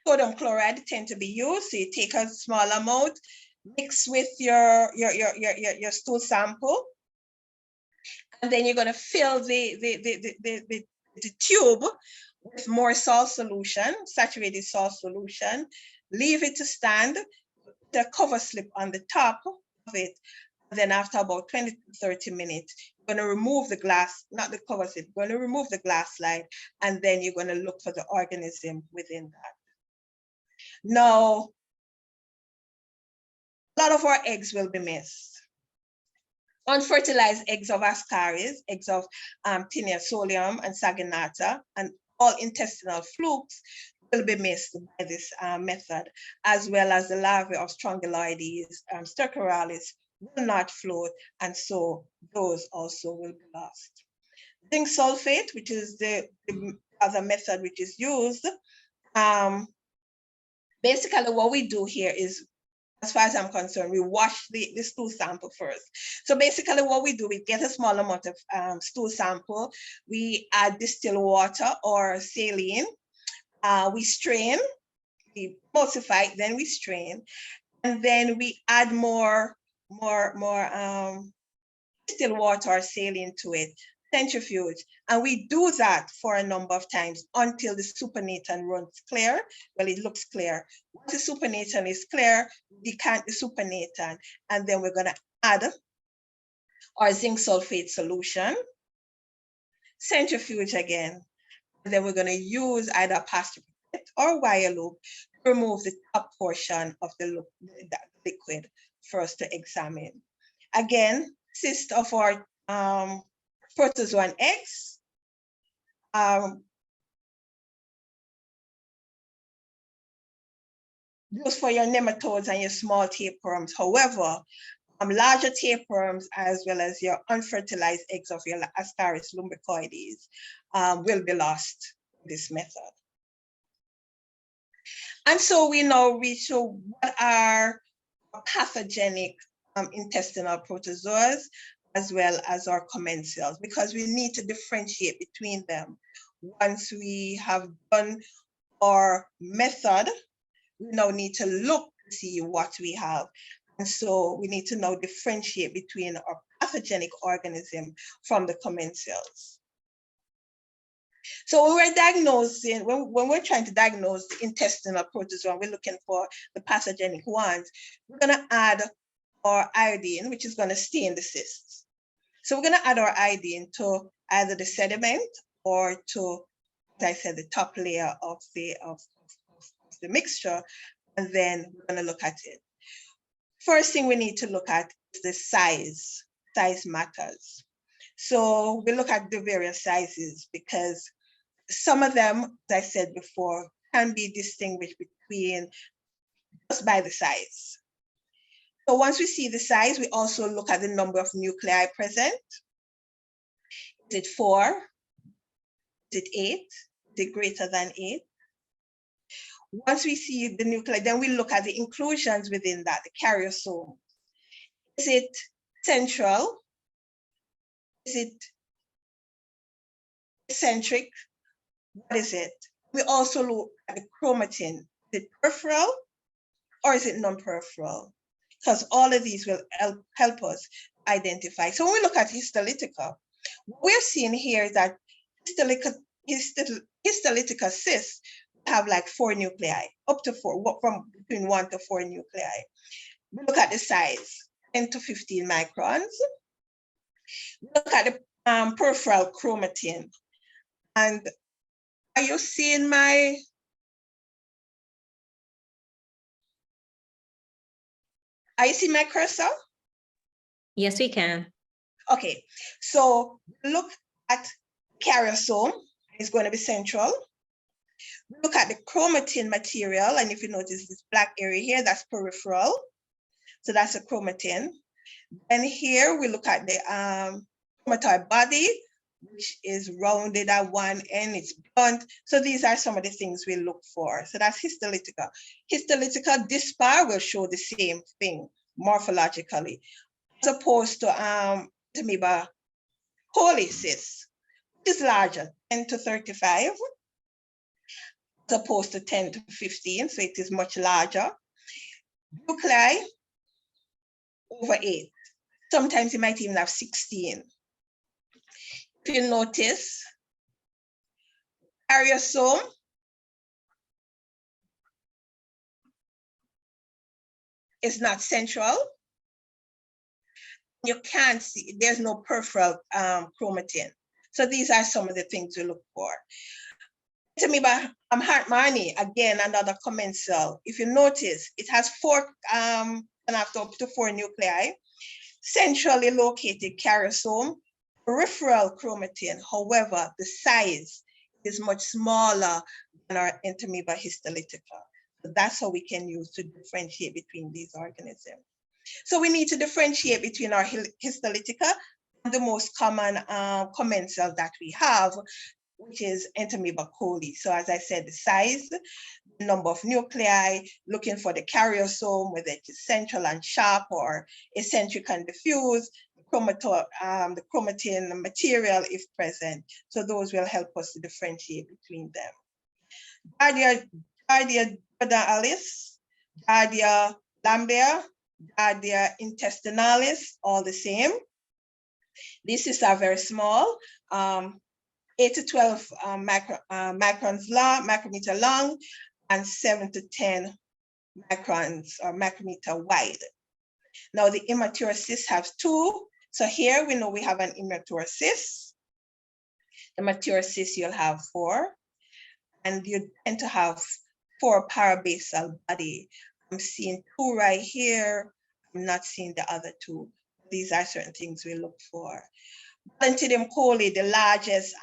[SPEAKER 2] Sodium chloride tend to be used. So you take a small amount, mix with your stool sample, and then you're going to fill the tube with more salt solution, saturated salt solution, leave it to stand, the cover slip on the top of it. And then after about 20 to 30 minutes, you're going to remove the glass, not the cover slip, you're going to remove the glass slide, and then you're going to look for the organism within that. Now, a lot of our eggs will be missed. Unfertilized eggs of Ascaris, eggs of Tinea solium and Saginata, and all intestinal flukes will be missed by this method, as well as the larvae of Strongyloides, Stercoralis will not float, and so those also will be lost. Zinc sulfate, which is the other method which is used, basically what we do here is, as far as I'm concerned, we wash the stool sample first. So basically what we do, we get a small amount of stool sample, we add distilled water or saline, we strain, we emulsify, then we strain, and then we add more distilled water or saline to it, centrifuge, and we do that for a number of times until the supernatant runs clear. Well, it looks clear. Once the supernatant is clear, we decant the supernatant, and then we're going to add our zinc sulfate solution, centrifuge again, and then we're going to use either a pasta or wire loop to remove the top portion of the liquid first to examine. Again, cyst of our protozoan eggs. Used for your nematodes and your small tapeworms. However, larger tapeworms as well as your unfertilized eggs of your Ascaris lumbricoides will be lost in this method. And so we now reach to what are pathogenic intestinal protozoas as well as our commensals, because we need to differentiate between them. Once we have done our method, we now need to look to see what we have. And so we need to now differentiate between our pathogenic organism from the commensals. So when we're diagnosing, when we're trying to diagnose the intestinal protozoa, we're looking for the pathogenic ones, we're going to add our iodine, which is going to stain the cysts. So we're going to add our iodine to either the sediment or to, as I said, the top layer of the mixture, and then we're going to look at it. First thing we need to look at is the size. Size matters. So we look at the various sizes because some of them, as I said before, can be distinguished between just by the size. So once we see the size, we also look at the number of nuclei present. Is it 4? Is it 8? Is it greater than 8? Once we see the nuclei, then we look at the inclusions within that, the karyosome. Is it central? Is it eccentric? What is it? We also look at the chromatin. Is it peripheral or is it non-peripheral? Because all of these will help us identify. So when we look at histolytica, what we're seeing here is that histolytica cysts have like 4 nuclei, up to 4, from between 1 to 4 nuclei. We look at the size, 10 to 15 microns. We look at the peripheral chromatin. And are you seeing my... Are you seeing my cursor?
[SPEAKER 1] Yes, we can.
[SPEAKER 2] Okay, so look at karyosome, it's going to be central. Look at the chromatin material, and if you notice this black area here, that's peripheral. So that's a chromatin. And here we look at the chromatoid body, which is rounded at one end, it's blunt. So these are some of the things we look for. So that's histolytica. Histolytica dispar will show the same thing morphologically, as opposed to amoeba colicis, which is larger, 10 to 35, as opposed to 10 to 15, so it is much larger. Nuclei, over 8. Sometimes you might even have 16. If you notice, karyosome is not central. You can't see, there's no peripheral chromatin. So these are some of the things we look for. Amoeba hartmanni, again, another commensal. If you notice, it has 4, and up to 4 nuclei. Centrally located karyosome, peripheral chromatin. However, the size is much smaller than our Entamoeba histolytica. So that's how we can use to differentiate between these organisms. So we need to differentiate between our histolytica and the most common commensal that we have, which is Entamoeba coli. So as I said, the size, the number of nuclei, looking for the karyosome, whether it is central and sharp or eccentric and diffuse, the chromatin material if present. So those will help us to differentiate between them. Giardia jordalis, Giardia lamblia, Giardia intestinalis, all the same. These cysts are very small, 8 to 12 micrometer long, and 7 to 10 microns or micrometer wide. Now the immature cysts have 2. So here we know we have an immature cyst. The mature cyst you'll have 4, and you tend to have 4 parabasal body. I'm seeing 2 right here. I'm not seeing the other 2. These are certain things we look for. Plantidium coli, the largest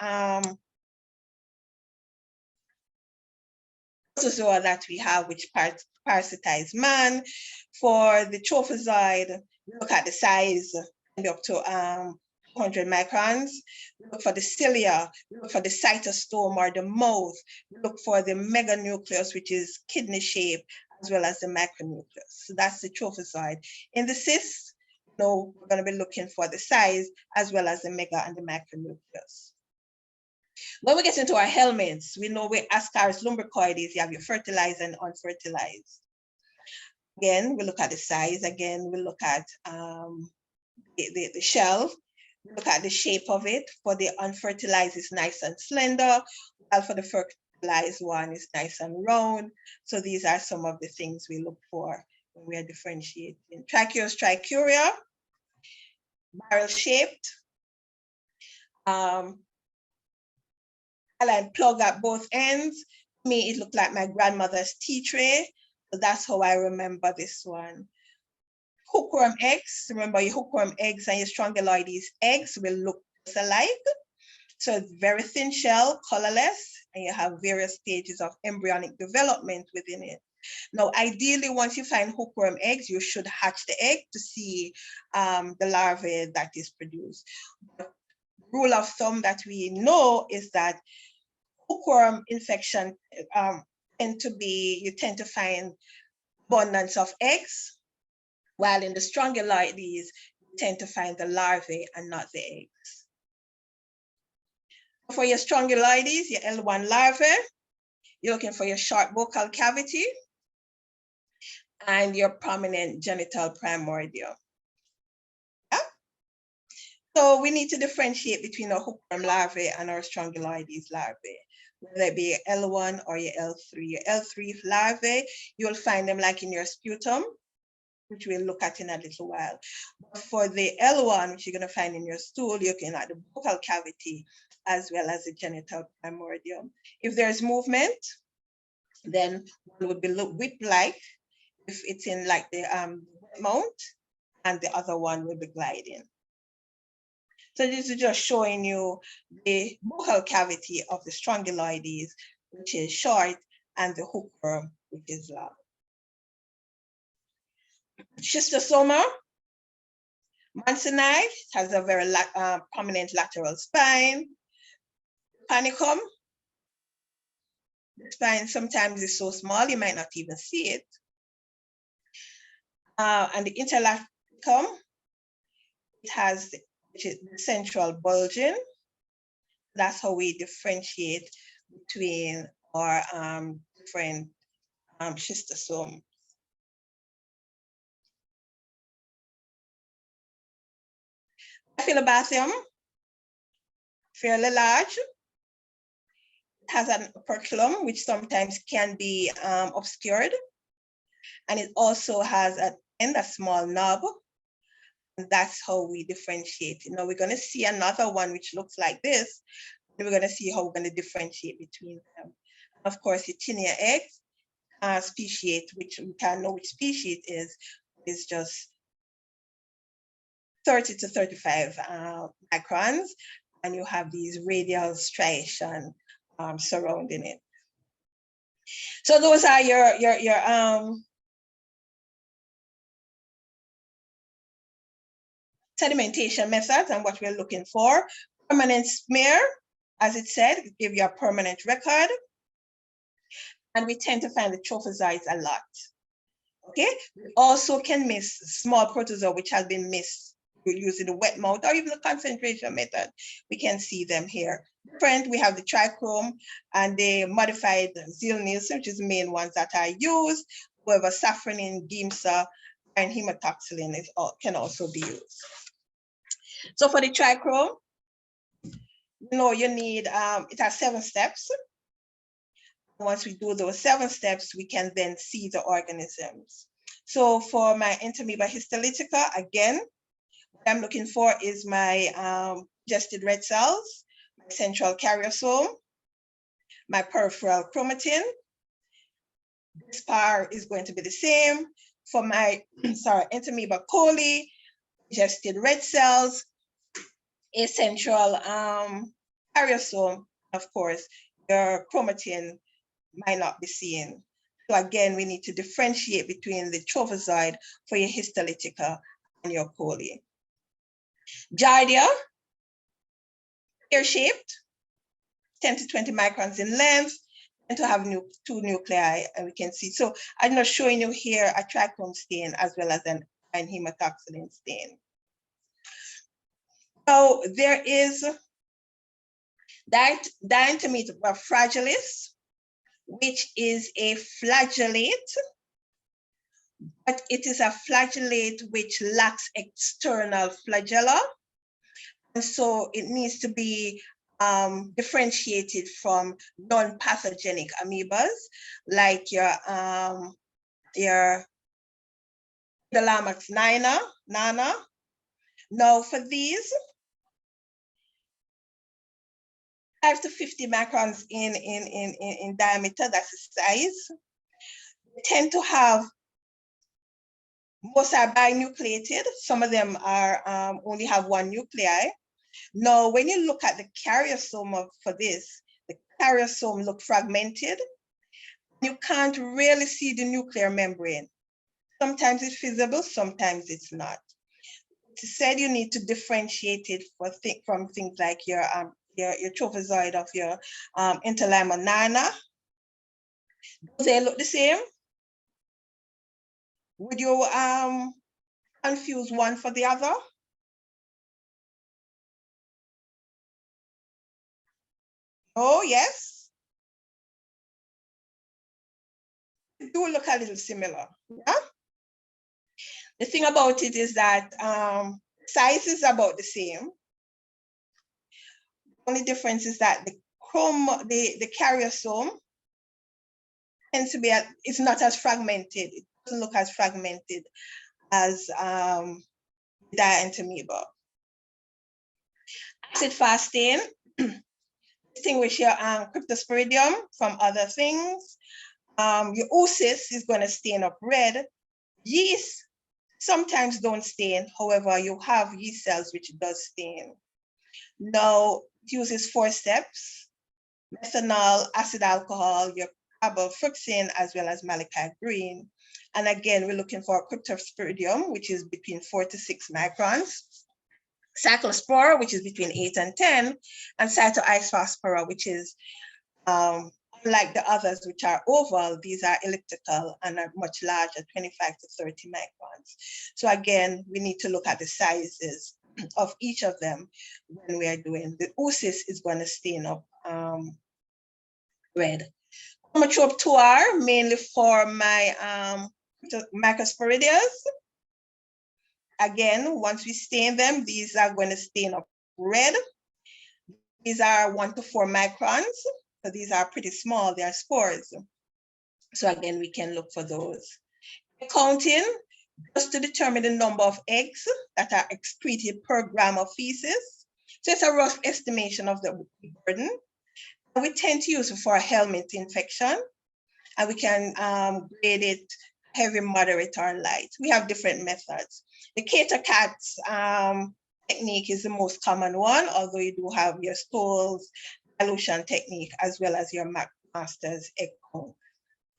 [SPEAKER 2] protozoa that we have, which parasitize man. For the trophozoid, we look at the size, up to 100 microns. We look for the cilia, we look for the cytostome or the mouth. We look for the meganucleus, which is kidney shape, as well as the macronucleus. So that's the trophozoid. In the cyst, we're going to be looking for the size as well as the mega and the macronucleus. When we get into our helminths, we know with Ascaris lumbricoides, you have your fertilized and unfertilized. Again, we look at the size. Again, we look at the shell. We look at the shape of it. For the unfertilized, it's nice and slender, while for the fertilized one, it's nice and round. So these are some of the things we look for when we are differentiating. Tracheus trichuria, barrel-shaped. And plug at both ends. To me, it looked like my grandmother's tea tray. So that's how I remember this one. Hookworm eggs. Remember, your hookworm eggs and your strongyloides eggs will look just alike. So it's very thin shell, colorless, and you have various stages of embryonic development within it. Now, ideally, once you find hookworm eggs, you should hatch the egg to see the larvae that is produced. But rule of thumb that we know is that hookworm infection you tend to find abundance of eggs, while in the strongyloides, you tend to find the larvae and not the eggs. For your strongyloides, your L1 larvae, you're looking for your short buccal cavity and your prominent genital primordium. Yeah? So we need to differentiate between our hookworm larvae and our strongyloides larvae, whether it be L1 or your L3. Your L3 larvae, you'll find them like in your sputum, which we'll look at in a little while. But for the L1, which you're going to find in your stool, you're looking at the buccal cavity as well as the genital primordium. If there's movement, then one would be whip-like if it's in like the mount, and the other one will be gliding. So this is just showing you the buccal cavity of the strongyloides, which is short, and the hookworm, which is long. Schistosoma mansoni has a very prominent lateral spine. Panicum, the spine sometimes is so small you might not even see it. And the interlaticum, it has the central bulging. That's how we differentiate between our different schistosomes. Phyllobathium, fairly large. It has an operculum, which sometimes can be obscured. And it also has an end, a small knob. And that's how we differentiate. Now we're going to see another one which looks like this. And we're going to see how we're going to differentiate between them. Of course, your tinea eggs speciate, which we can know which species is just 30 to 35 microns, and you have these radial striation surrounding it. So those are your sedimentation methods and what we're looking for. Permanent smear, as it said, give you a permanent record. And we tend to find the trophozoites a lot. Okay, we also can miss small protozoa which has been missed using the wet mount or even the concentration method. We can see them here. Different, we have the trichrome and the modified Zil-Nielsen, which is the main ones that are used. However, safranin, Giemsa, and hematoxylin can also be used. So for the trichrome, you need, it has 7 steps. Once we do those 7 steps, we can then see the organisms. So for my Entamoeba histolytica, again, what I'm looking for is my digested red cells, my central karyosome, my peripheral chromatin. This part is going to be the same. For my, Entamoeba coli, digested red cells, a central karyosome, of course, your chromatin might not be seen. So again, we need to differentiate between the trophozoid for your histolytica and your coli. Giardia, pear-shaped, 10 to 20 microns in length, and to have 2 nuclei, and we can see. So I'm not showing you here a trichrome stain as well as an hematoxylin stain. So there is Dientamoeba fragilis, which is a flagellate, but it is a flagellate which lacks external flagella. And so it needs to be differentiated from non-pathogenic amoebas, like your Phyllomax nana. Now for these, 5 to 50 microns in diameter, that's the size. They tend to have, most are binucleated. Some of them are only have 1 nuclei. Now, when you look at the karyosome for this, the karyosome look fragmented. You can't really see the nuclear membrane. Sometimes it's visible, sometimes it's not. It said you need to differentiate it from things like your trophozoid of your Entamoeba nana, Do they look the same? Would you confuse one for the other? Oh, yes. They do look a little similar. Yeah? The thing about it is that size is about the same. The only difference is that the carriosome tends to be, it's not as fragmented. It doesn't look as fragmented as dientamoeba. Acid fasting distinguish your cryptosporidium from other things. Your oocyst is going to stain up red. Yeast sometimes don't stain. However, you have yeast cells which does stain. Now, it uses 4 steps: methanol, acid alcohol, your carbofructin, as well as malachite green. And again, we're looking for cryptosporidium, which is between 4 to 6 microns, cyclospora, which is between 8 and 10, and cytoisospora, which is like the others, which are oval, these are elliptical and are much larger, 25 to 30 microns. So again, we need to look at the sizes of each of them when we are doing. The oocyst is going to stain up red. Chromotrope 2R, mainly for my microsporidias. Again, once we stain them, these are going to stain up red. These are 1 to 4 microns. So these are pretty small, they are spores. So again, we can look for those. Counting, just to determine the number of eggs that are excreted per gram of feces. So it's a rough estimation of the burden. And we tend to use it for a helminth infection, and we can grade it heavy, moderate, or light. We have different methods. The Cater-Cat's technique is the most common one, although you do have your Stoll's dilution technique as well as your McMaster's egg count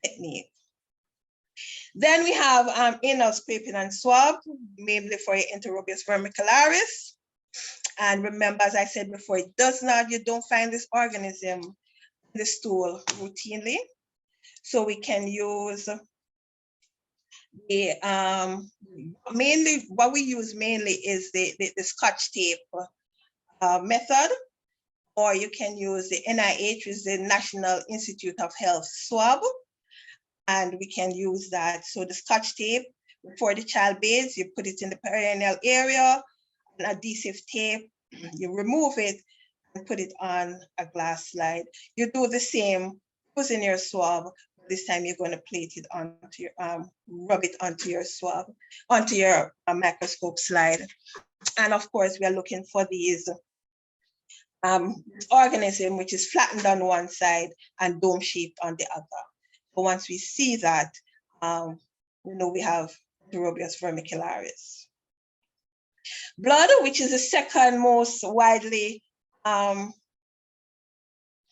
[SPEAKER 2] technique. Then we have anal scraping and swab, mainly for your Enterobius vermicularis. And remember, as I said before, you don't find this organism in the stool routinely. So we can use the mainly what we use mainly is the Scotch tape method, or you can use the NIH, which is the National Institute of Health swab, and we can use that. So the Scotch tape, before the child bathes, you put it in the perineal area, an adhesive tape, you remove it and put it on a glass slide. You do the same using your swab. This time you're going to plate it onto your, rub it onto your swab, onto your microscope slide. And of course, we are looking for these organism, which is flattened on one side and dome-shaped on the other. So once we see that, we know we have Enterobius vermicularis. Blood, which is the second most widely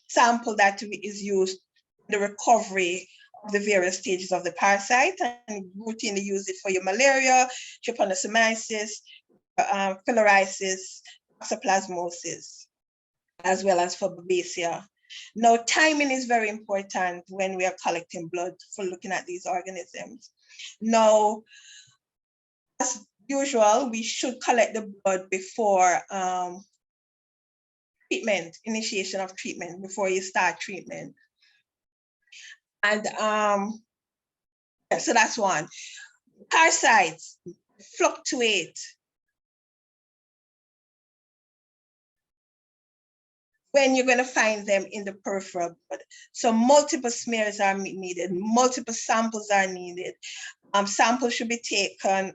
[SPEAKER 2] sample that is used in the recovery of the various stages of the parasite, and routinely use it for your malaria, trypanosomiasis, filariasis, toxoplasmosis, as well as for Babesia. Now, timing is very important when we are collecting blood for looking at these organisms. Now, as usual, we should collect the blood before treatment, initiation of treatment, before you start treatment. And so that's one. Parasites fluctuate. When you're going to find them in the peripheral blood. So multiple smears are needed, multiple samples are needed. Samples should be taken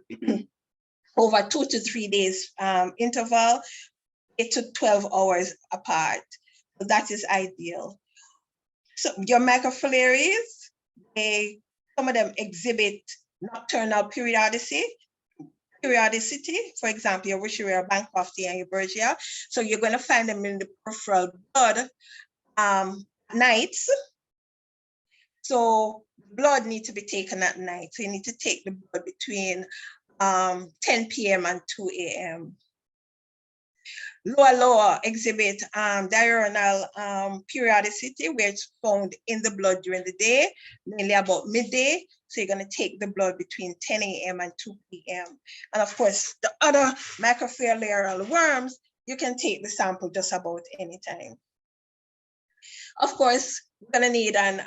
[SPEAKER 2] over 2 to 3 days interval, 8 to 12 hours apart. So that is ideal. So your microfilarias, some of them exhibit nocturnal periodicity. For example, your Wisheria, Bancrofti, and your Bergia. So you're going to find them in the peripheral blood nights. So blood needs to be taken at night. So you need to take the blood between 10 p.m. and 2 a.m. Lower exhibit diurnal periodicity, where it's found in the blood during the day, mainly about midday. So you're going to take the blood between 10 a.m. and 2 p.m. And of course, the other microfilarial worms, you can take the sample just about any time. Of course, we're going to need an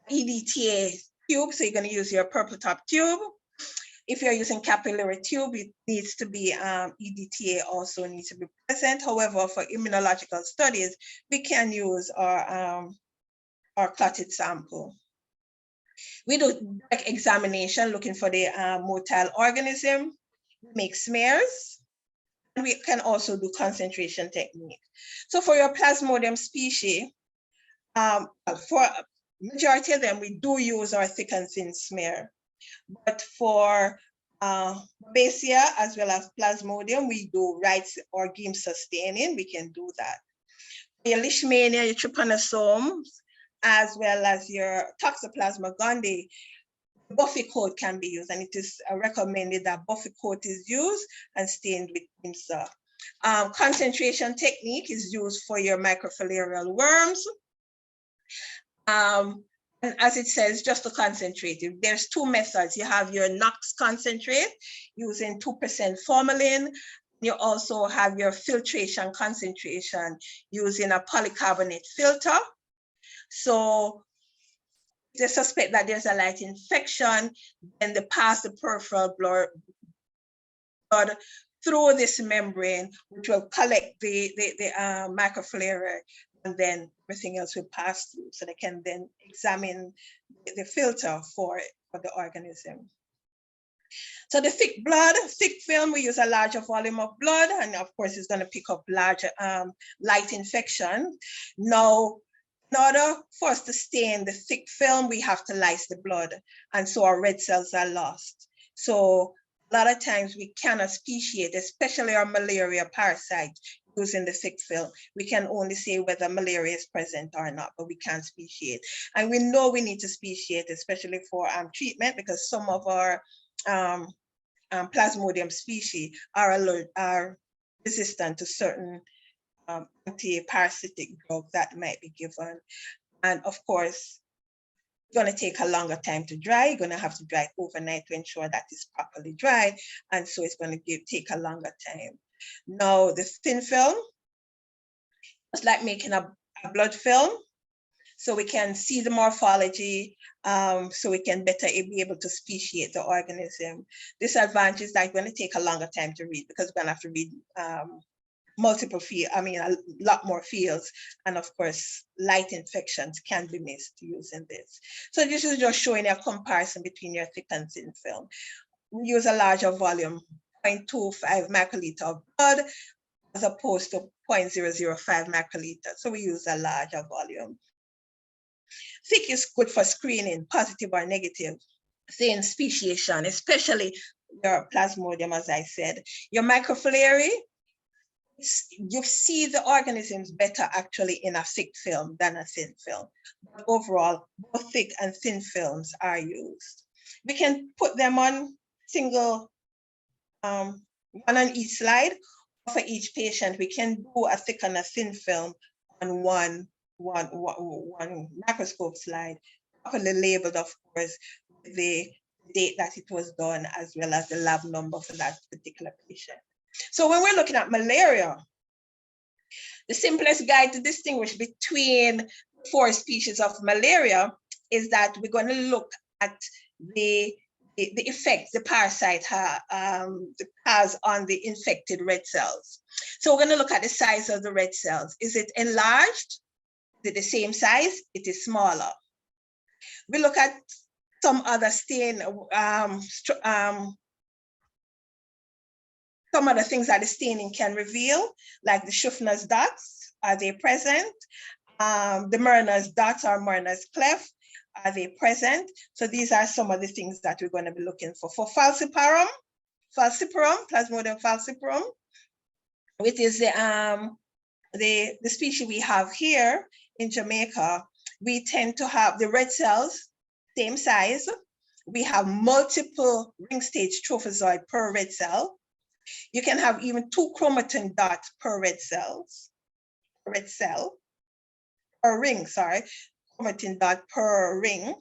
[SPEAKER 2] EDTA tube, so you're going to use your purple top tube. If you're using capillary tube, it needs to be EDTA also needs to be present. However, for immunological studies, we can use our clotted sample. We do direct examination looking for the motile organism, make smears, and we can also do concentration technique. So for your Plasmodium species, for majority of them, we do use our thick and thin smear. But for Babesia as well as Plasmodium, we do Wright's or Gim sustaining. We can do that. Your Leishmania, your trypanosomes, as well as your Toxoplasma gondii, Buffy coat can be used, and it is recommended that Buffy coat is used and stained with IMSA. Concentration technique is used for your microfilarial worms. And as it says, just to concentrate, there's two methods. You have your NOx concentrate using 2% formalin. You also have your filtration concentration using a polycarbonate filter. So they suspect that there's a light infection, then they pass the peripheral blood through this membrane, which will collect the microfilariae, and then everything else will pass through, so they can then examine the filter for the organism. So the thick film, we use a larger volume of blood, and of course it's going to pick up larger light infection. Now, in order for us to stain the thick film, we have to lyse the blood, and so our red cells are lost. So a lot of times we cannot speciate, especially our malaria parasite, using the thick film. We can only say whether malaria is present or not, but we can't speciate. And we know we need to speciate, especially for treatment, because some of our Plasmodium species are resistant to certain anti-parasitic drugs that might be given. And of course, it's going to take a longer time to dry. You're going to have to dry overnight to ensure that it's properly dried. And so it's going to take a longer time. Now, the thin film, it's like making a blood film. So we can see the morphology, so we can better be able to speciate the organism. Disadvantage is that it's going to take a longer time to read, because we're going to have to read multiple fields, a lot more fields. And of course, light infections can be missed using this. So this is just showing a comparison between your thick and thin film. We use a larger volume, 0.25 microliter of blood, as opposed to 0.005 microliter. So we use a larger volume. Thick is good for screening, positive or negative. Saying speciation, especially your Plasmodium, as I said. Your microfilariae, you see the organisms better actually in a thick film than a thin film. But overall, both thick and thin films are used. We can put them on single, one on each slide. For each patient, we can do a thick and a thin film on one microscope slide, properly labeled, of course, the date that it was done, as well as the lab number for that particular patient. So when we're looking at malaria, the simplest guide to distinguish between 4 species of malaria is that we're going to look at the effect the parasite has on the infected red cells. So we're going to look at the size of the red cells. Is it enlarged? Is it the same size? It is smaller. We look at some other stain, some of the things that the staining can reveal, like the Schuffner's dots, are they present? The Murner's dots or Murner's cleft, are they present? So these are some of the things that we're going to be looking for. For falciparum, Plasmodium falciparum, which is the species we have here in Jamaica, we tend to have the red cells, same size. We have multiple ring stage trophozoite per red cell. You can have even 2 chromatin dots per red cell, per ring, sorry, chromatin dot per ring.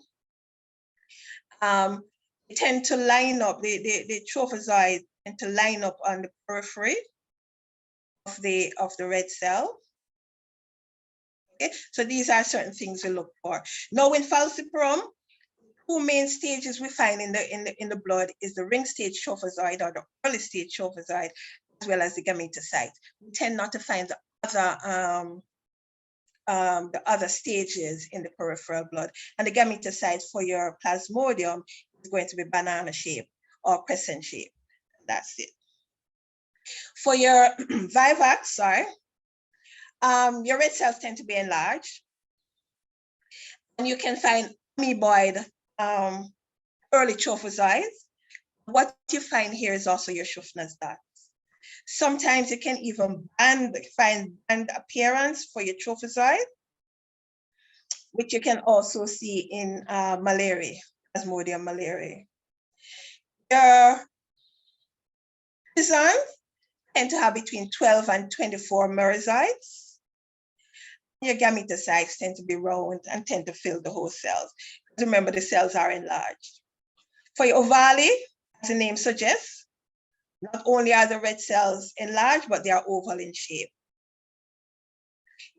[SPEAKER 2] They tend to line up, the trophozoites tend to line up on the periphery of the red cell. Okay, so these are certain things we look for. Now in falciparum, 2 main stages we find in the blood is the ring stage trophozoite or the early stage trophozoite, as well as the gametocyte. We tend not to find the other stages in the peripheral blood. And the gametocyte for your plasmodium is going to be banana shape or crescent shape. That's it. For your vivax, your red cells tend to be enlarged. And you can find amoeboid early trophozoites. What you find here is also your Schuffner's dots. Sometimes you can even find band appearance for your trophozoite, which you can also see in malaria, Plasmodium malariae. Your schizons tend to have between 12 and 24 merozoites. Your gametocytes tend to be round and tend to fill the whole cells. Remember, the cells are enlarged. For your ovale, as the name suggests, not only are the red cells enlarged, but they are oval in shape.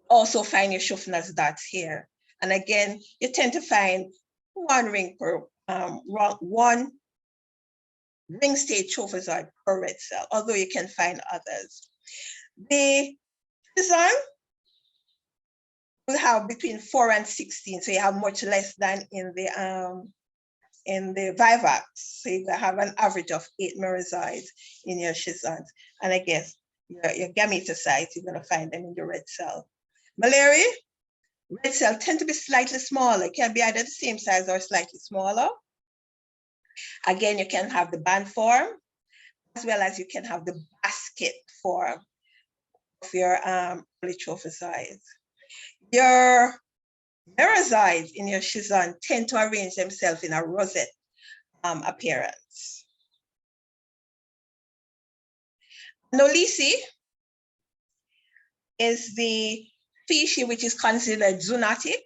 [SPEAKER 2] Also find your Schuffner's dots here. And again, you tend to find 1 ring per, 1 ring stage trophozoite per red cell, although you can find others. The schizon will have between 4 and 16, so you have much less than in the vivax. So you have an average of 8 merozoites in your schizons. And I guess your gametocytes, you're going to find them in the red cell. Malaria, red cells tend to be slightly smaller. It can be either the same size or slightly smaller. Again, you can have the band form, as well as you can have the basket form of your polytrophozoites. Your merozoites in your schizon tend to arrange themselves in a rosette appearance. Knowlesi is the species which is considered zoonotic.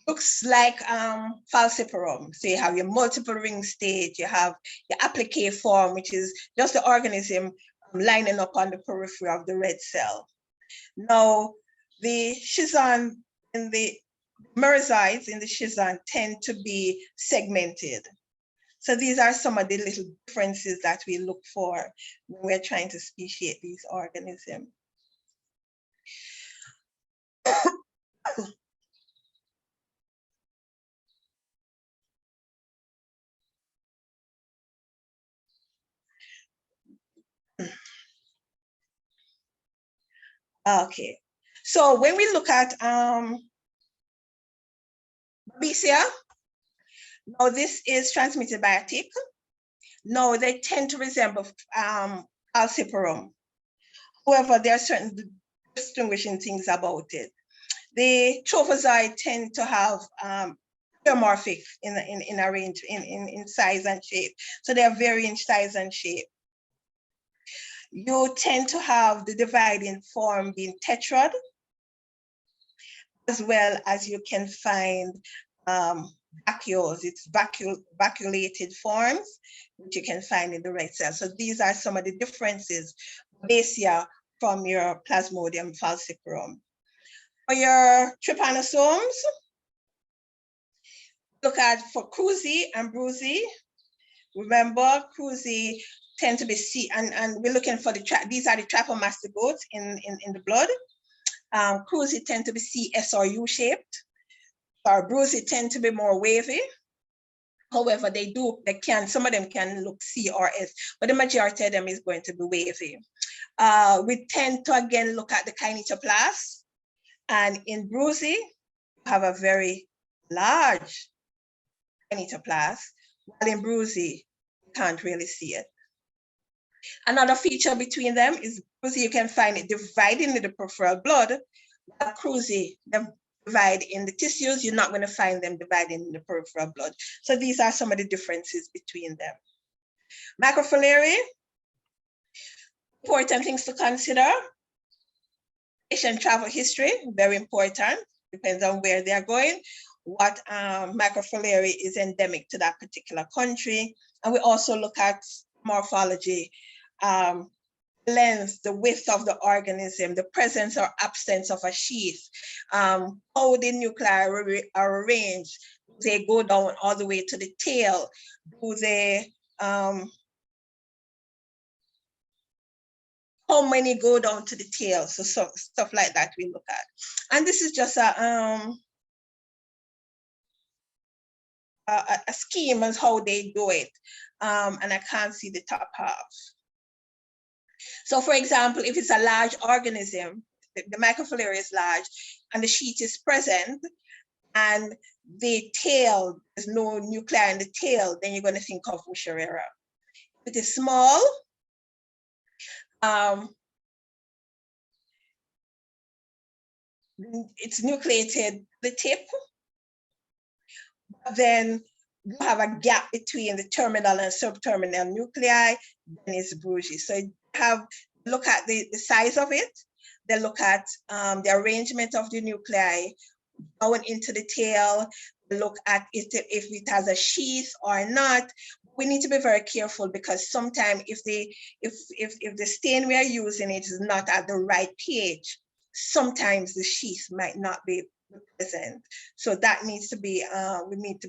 [SPEAKER 2] Looks like falciparum. So you have your multiple ring stage, you have your applique form, which is just the organism lining up on the periphery of the red cell. Now, the schizon in the merozoites in the schizon tend to be segmented. So these are some of the little differences that we look for when we're trying to speciate these organisms. Okay, so when we look at Babesia, now this is transmitted by a tick. No, they tend to resemble falciparum. However, there are certain distinguishing things about it. The trophozoite tend to have pleomorphic in a range in size and shape. So they are varying size and shape. You tend to have the dividing form being tetrad, as well as you can find vacuoles, it's vacuolated forms, which you can find in the red cell. So these are some of the differences, Babesia from your Plasmodium falciparum. For your trypanosomes, look at for Cruzi and Bruzi. Remember, Cruzi tend to be C, and we're looking for these are the trypomastogotes in the blood. Cruzi tend to be C, S, or U shaped. Or Bruzi tend to be more wavy. However, some of them can look C or S, but the majority of them is going to be wavy. We tend to again look at the kinetoplast, and in Bruzi, you have a very large kinetoplast, while in Bruzi, you can't really see it. Another feature between them is Bruzi, you can find it dividing in the peripheral blood, while Cruzi, they divide in the tissues, you're not going to find them dividing in the peripheral blood. So these are some of the differences between them. Macrophyllaria, Important things to consider: patient travel history, very important, depends on where they are going, what microfilariae is endemic to that particular country. And we also look at morphology, length, the width of the organism, the presence or absence of a sheath, how the nuclei are arranged. Do they go down all the way to the tail? Do they, how many go down to the tail? So stuff like that we look at. And this is just a scheme as how they do it. And I can't see the top half. So for example, if it's a large organism, the microfilariae is large and the sheath is present and the tail, there's no nuclei in the tail, then you're going to think of Wucherera. If it is small, it's nucleated the tip, then you have a gap between the terminal and subterminal nuclei, then it's Bruges. So you have look at the size of it, then look at the arrangement of the nuclei going into the tail, look at it, if it has a sheath or not. We need to be very careful because sometimes if the stain we are using it is not at the right pH, sometimes the sheath might not be present. So that needs to be, we need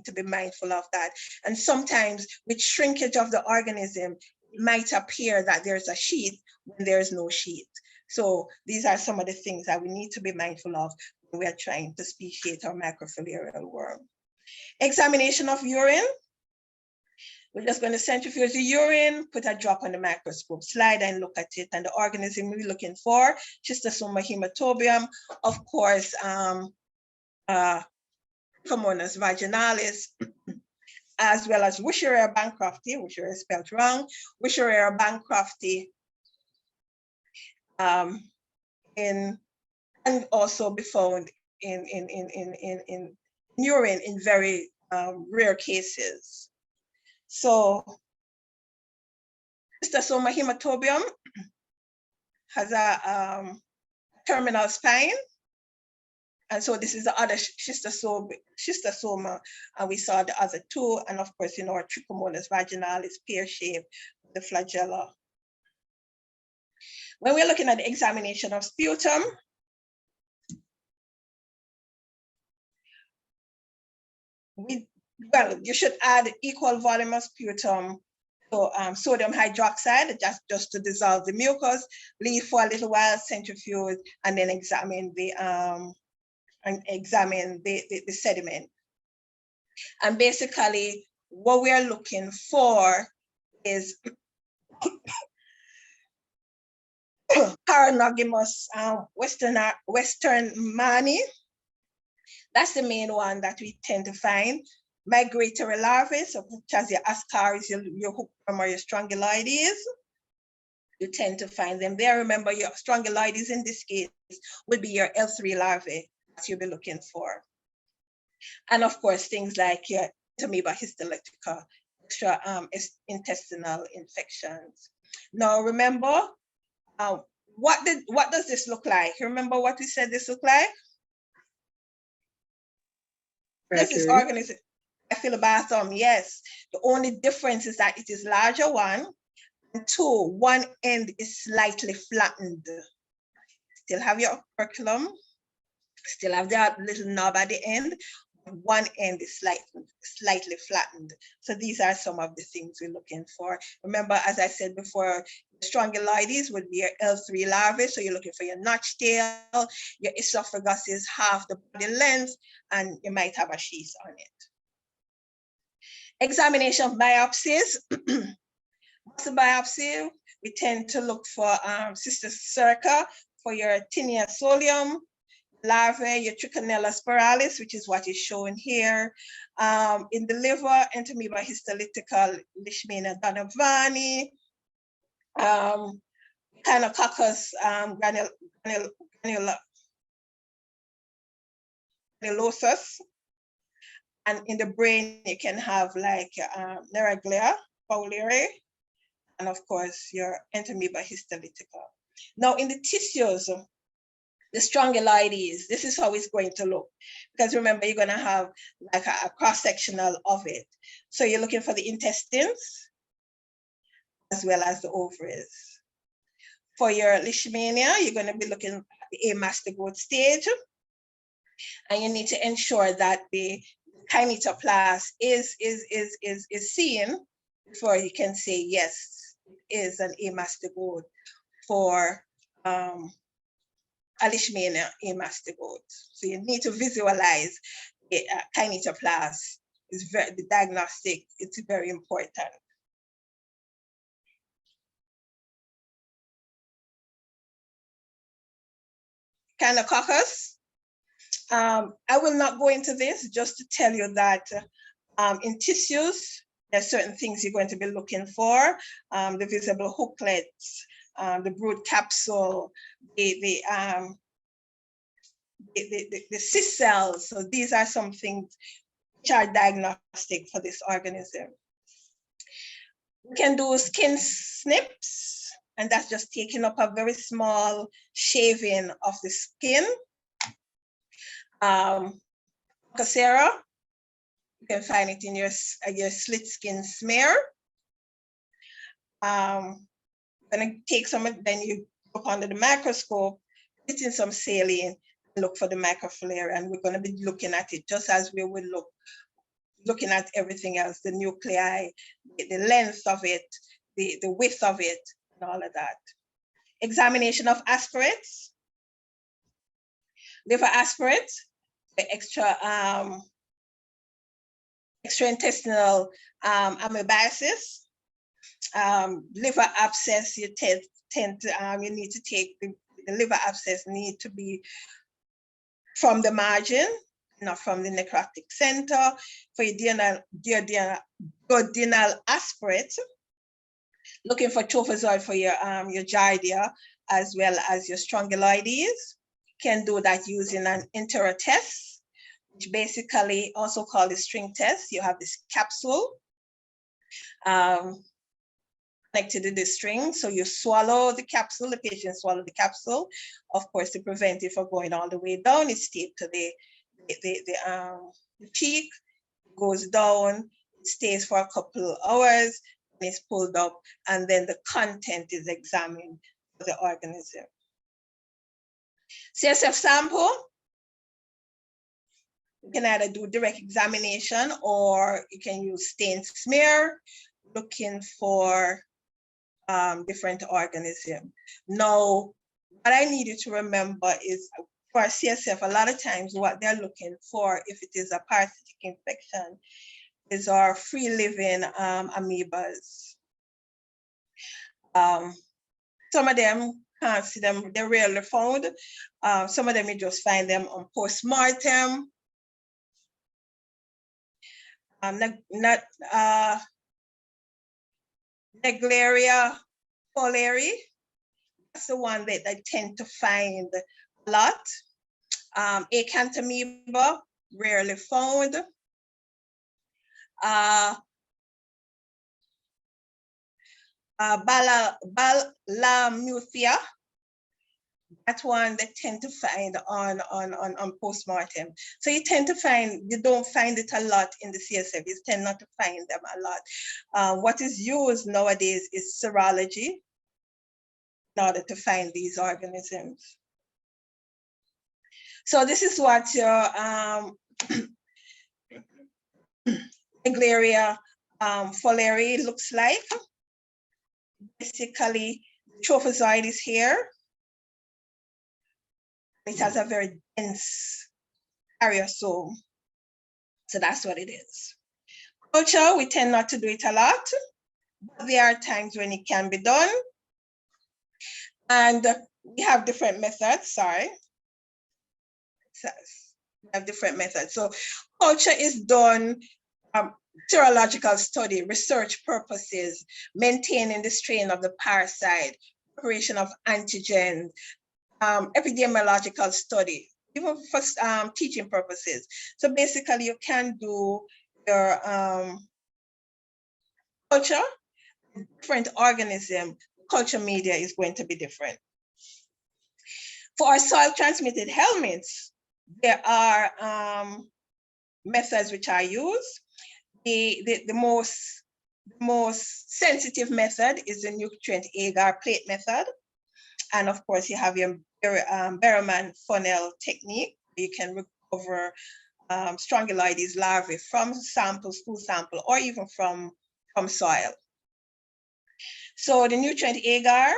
[SPEAKER 2] to be mindful of that. And sometimes with shrinkage of the organism, it might appear that there's a sheath when there's no sheath. So these are some of the things that we need to be mindful of when we are trying to speciate our microfilarial worm. Examination of urine. We're just going to centrifuge the urine, put a drop on the microscope, slide and look at it. And the organism we're looking for, Schistosoma hematobium, of course, Trichomonas vaginalis, as well as Wucherera bancrofti, Wucherera is spelled wrong, Wucherera bancrofti, and also be found in urine in very rare cases. So Schistosoma hematobium has a terminal spine. And so this is the other schistosoma, and we saw the other two. And of course, our Trichomonas vaginalis, pear-shaped, the flagella. When we're looking at the examination of sputum, you should add equal volume of sputum to sodium hydroxide just to dissolve the mucus, leave for a little while, centrifuge, and then examine the sediment. And basically, what we are looking for is Paranogemus western mani. That's the main one that we tend to find. Migratory larvae, so such as your ascaris, your hookworm, or your strongyloides. You tend to find them there. Remember, your strongyloides in this case would be your L3 larvae that you'll be looking for. And of course, things like your Amoeba histolytica, extra intestinal infections. Now, remember, what does this look like? Remember what we said this look like? This is organism. Phyllobathum, yes. The only difference is that it is larger, one, and two, one end is slightly flattened. Still have your operculum, still have that little knob at the end. One end is slightly flattened. So these are some of the things we're looking for. Remember, as I said before, strongyloides would be your L3 larvae. So you're looking for your notch tail, your esophagus is half the body length, and you might have a sheath on it. Examination of biopsies. What's the biopsy? We tend to look for cysticerca for your tinea solium, larvae, your Trichinella spiralis, which is what is shown here. In the liver, Entamoeba histolytica, Leishmania donovani, Echinococcus granulosus. And in the brain, you can have like Neuraglia fowleri, and of course your entamoeba histolytica. Now in the tissues, the strongyloides, this is how it's going to look. Because remember, you're going to have like a cross-sectional of it. So you're looking for the intestines as well as the ovaries. For your leishmania, you're going to be looking at the amastigote stage. And you need to ensure that the kinetoplast is seen before you can say, yes, it is an amastigote for Leishmania amastigote. So you need to visualize the kinetoplast. The diagnostic, it's very important. Echinococcus. I will not go into this, just to tell you that in tissues, there's certain things you're going to be looking for. The visible hooklets, the brood capsule, the cyst cells. So these are some things which are diagnostic for this organism. We can do skin snips, and that's just taking up a very small shaving of the skin. Cacera, you can find it in your slit skin smear. Gonna take some, then you look under the microscope, put in some saline, and look for the microfilaria, and we're gonna be looking at it just as we would looking at everything else, the nuclei, the length of it, the width of it, and all of that. Examination of aspirates, liver aspirate, the extraintestinal amoebiasis, liver abscess. You you need to take the liver abscess need to be from the margin, not from the necrotic center. For your duodenal aspirate, looking for trophozoite for your giardia as well as your strongyloides. Can do that using an entero test, which basically also called the string test. You have this capsule connected to the string. So you swallow the capsule, the patient swallow the capsule. Of course, to prevent it from going all the way down, it's taped to the cheek, goes down, it stays for a couple of hours, and it's pulled up, and then the content is examined for the organism. CSF sample, you can either do direct examination or you can use stain smear, looking for different organisms. Now, what I need you to remember is for CSF, a lot of times what they're looking for, if it is a parasitic infection, is our free-living amoebas. Some of them can't see them, they're rarely found. Some of them you just find them on post-mortem. Neglaria fowleri, that's the one that I tend to find a lot. Acanthamoeba, rarely found. Balamuthia, that's one that tend to find on postmortem. So you tend to find, you don't find it a lot in the CSF, you tend not to find them a lot. What is used nowadays is serology in order to find these organisms. So this is what your Neglaria fowleri looks like. Basically, the trophozoite is here. It has a very dense aerosol. So that's what it is. Culture, we tend not to do it a lot, but there are times when it can be done. And we have different methods, sorry. We have different methods. So culture is done, serological study, research purposes, maintaining the strain of the parasite, preparation of antigen, epidemiological study, even for teaching purposes. So basically you can do your culture, different organism, culture media is going to be different. For our soil transmitted helminths, there are methods which are used. The most sensitive method is the nutrient agar plate method. And of course, you have your Berryman funnel technique. You can recover strongyloides larvae from samples, stool sample, or even from soil. So the nutrient agar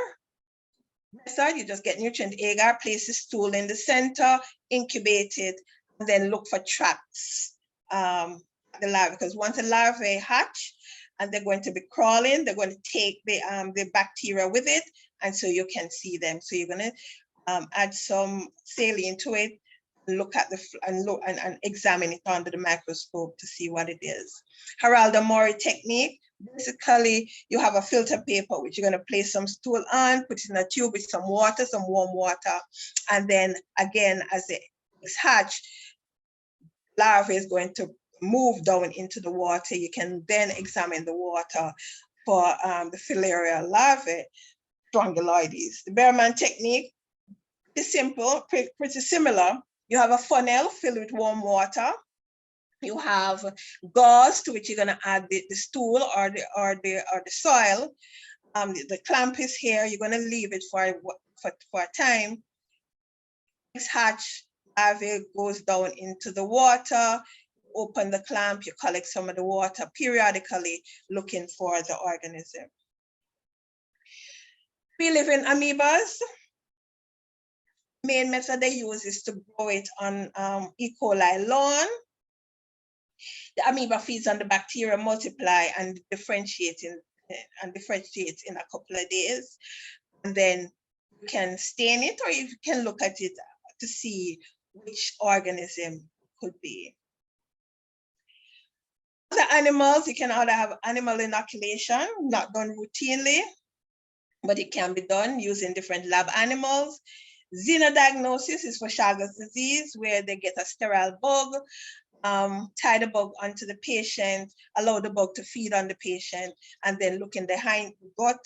[SPEAKER 2] method, you just get nutrient agar, place the stool in the center, incubate it, and then look for tracks. The larvae, because once the larvae hatch and they're going to be crawling, they're going to take the bacteria with it, and so you can see them. So you're going to add some saline to it, look at and examine it under the microscope to see what it is. Geraldo Mori technique. Basically, you have a filter paper which you're going to place some stool on, put it in a tube with some water, some warm water, and then again, as it's hatched, larvae is going to move down into the water. You can then examine the water for the filarial larvae, strongyloides. The Berryman technique is simple, pretty similar. You have a funnel filled with warm water. You have gauze to which you're going to add the stool or the soil. The clamp is here. You're going to leave it for a time. Next hatch, larvae goes down into the water. Open the clamp, you collect some of the water periodically, looking for the organism. Free-living amoebas. Main method they use is to grow it on E. coli lawn. The amoeba feeds on the bacteria, multiply and differentiates in a couple of days. And then you can stain it, or you can look at it to see which organism could be. Other animals, you can either have animal inoculation, not done routinely, but it can be done using different lab animals. Xenodiagnosis is for Chagas disease, where they get a sterile bug, tie the bug onto the patient, allow the bug to feed on the patient, and then look in the hind gut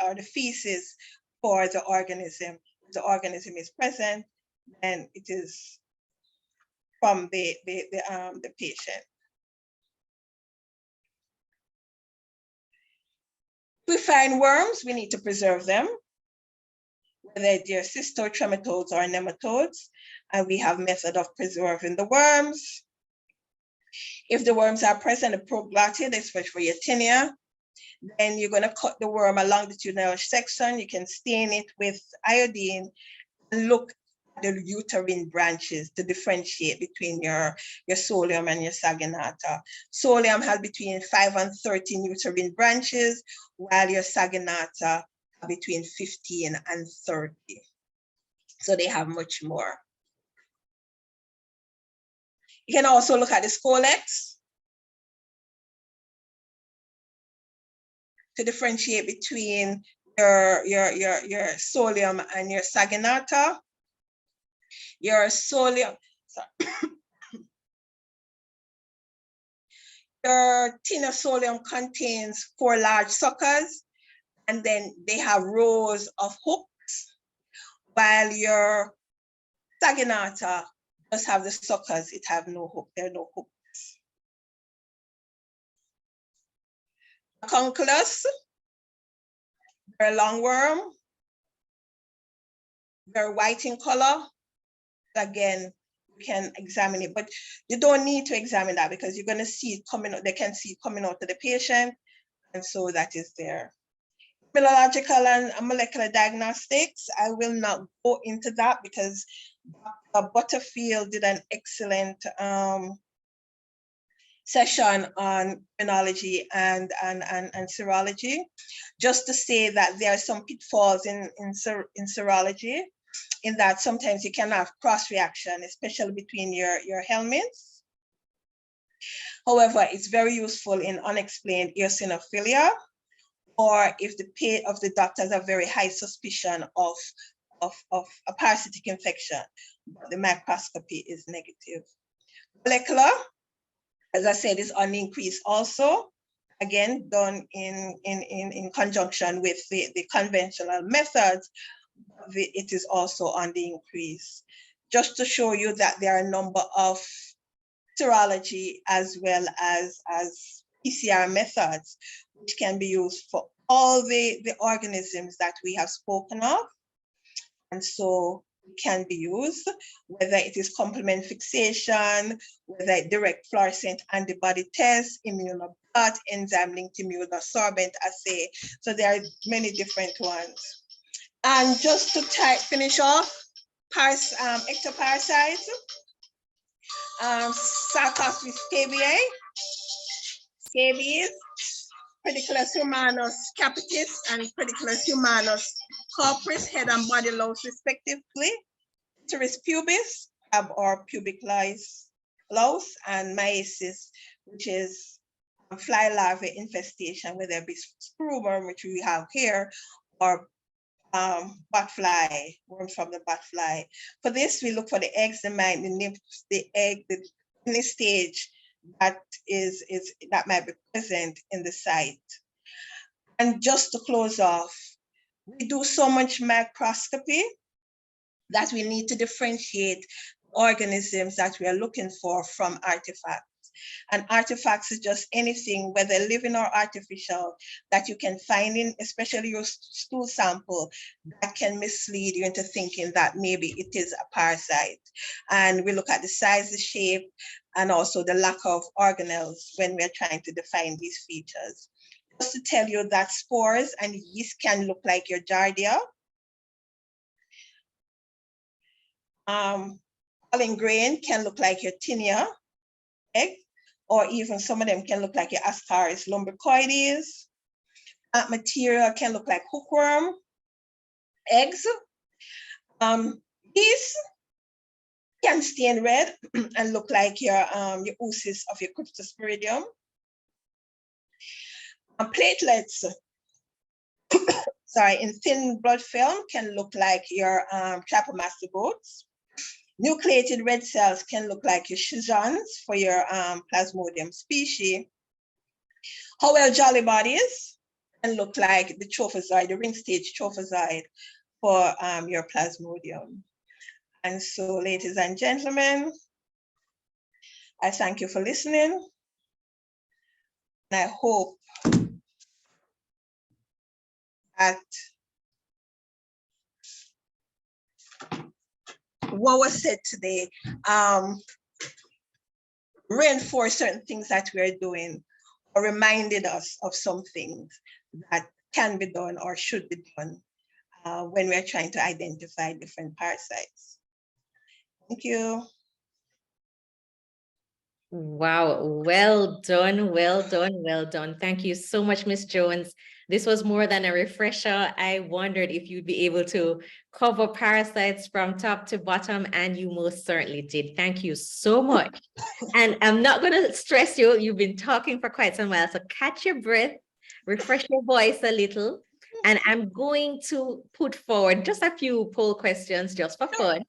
[SPEAKER 2] or the feces for the organism. If the organism is present, then it is from the patient. If we find worms, we need to preserve them, whether they're cystotrematodes or nematodes, and we have method of preserving the worms. If the worms are present, the proglotid, especially for your tinea, then you're going to cut the worm a longitudinal section. You can stain it with iodine and look at the uterine branches to differentiate between your solium and your saginata. Solium has between 5 and 13 uterine branches, while your saginata have between 15 and 30. So they have much more. You can also look at the scolex to differentiate between your solium and your saginata. Your solium, sorry. Your tin of solium contains 4 large suckers, and then they have rows of hooks, while your saginata just have the suckers, it have no hook, there are no hooks. Conculus, they're a lungworm, they're white in color. Again, you can examine it, but you don't need to examine that because you're going to see it coming out, they can see it coming out to the patient, and so that is there. Immunological and molecular diagnostics, I will not go into that because Dr. Butterfield did an excellent session on immunology and serology. Just to say that there are some pitfalls in serology, in that sometimes you can have cross-reaction, especially between your helminths. However, it's very useful in unexplained eosinophilia, or if the doctors have very high suspicion of a parasitic infection, but the microscopy is negative. Molecular, as I said, is on increase also. again, done in conjunction with the conventional methods, it is also on the increase. Just to show you that there are a number of serology as well as PCR methods, which can be used for all the organisms that we have spoken of. And so it can be used, whether it is complement fixation, whether it direct fluorescent antibody test, immunoblot, enzyme-linked immunosorbent assay. So there are many different ones. And just to finish off, ectoparasites, Sarcophilus scabies, Pediculus humanus capitis, and Pediculus humanus corporis, head and body loss respectively, Teres pubis, or pubic loss, and myiasis, which is fly larvae infestation, whether it be screwworm, which we have here, or bat fly, worms from the bat fly. For this, we look for the eggs, the nymphs, the egg, any stage that might be present in the site. And just to close off, we do so much microscopy that we need to differentiate organisms that we are looking for from artifacts. And artifacts is just anything, whether living or artificial, that you can find in, especially your stool sample, that can mislead you into thinking that maybe it is a parasite. And we look at the size, the shape, and also the lack of organelles when we're trying to define these features. Just to tell you that spores and yeast can look like your giardia. Pollen grain can look like your tinea egg, or even some of them can look like your Ascaris lumbricoides. Material can look like hookworm eggs. These can stain red and look like your oocyst of your cryptosporidium. Platelets, sorry, in thin blood film can look like your trypomastogotes. Nucleated red cells can look like your schizons for your Plasmodium species. Howell jolly bodies can look like the trophozoid, the ring stage trophozoid for your Plasmodium. And so, ladies and gentlemen, I thank you for listening. And I hope that what was said today reinforce certain things that we're doing, or reminded us of some things that can be done or should be done when we're trying to identify different parasites. Thank you.
[SPEAKER 1] Wow, well done, well done, well done. Thank you so much, Ms. Jones. This was more than a refresher. I wondered if you'd be able to cover parasites from top to bottom, and you most certainly did. Thank you so much. And I'm not going to stress you. You've been talking for quite some while, so catch your breath, refresh your voice a little, and I'm going to put forward just a few poll questions just for fun,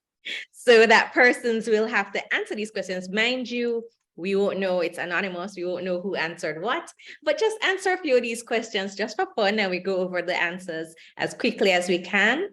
[SPEAKER 1] so that persons will have to answer these questions. Mind you, we won't know, it's anonymous, we won't know who answered what, but just answer a few of these questions just for fun, and we go over the answers as quickly as we can.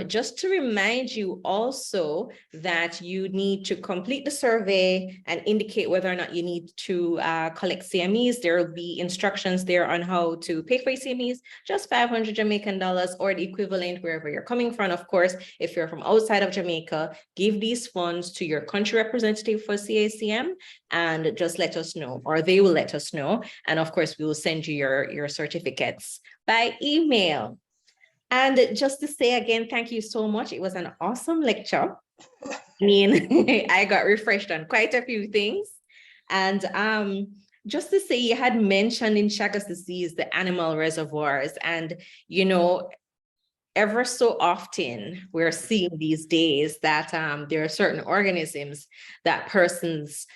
[SPEAKER 1] Just to remind you also that you need to complete the survey and indicate whether or not you need to collect CMEs. There will be instructions there on how to pay for your CMEs, just 500 Jamaican dollars or the equivalent wherever you're coming from. Of course, if you're from outside of Jamaica, give these funds to your country representative for CACM and just let us know, or they will let us know. And of course, we will send you your certificates by email. And just to say again, thank you so much. It was an awesome lecture. I mean, I got refreshed on quite a few things. And just to say, you had mentioned in Chagas disease, the animal reservoirs. And, you know, ever so often, we're seeing these days that there are certain organisms that persons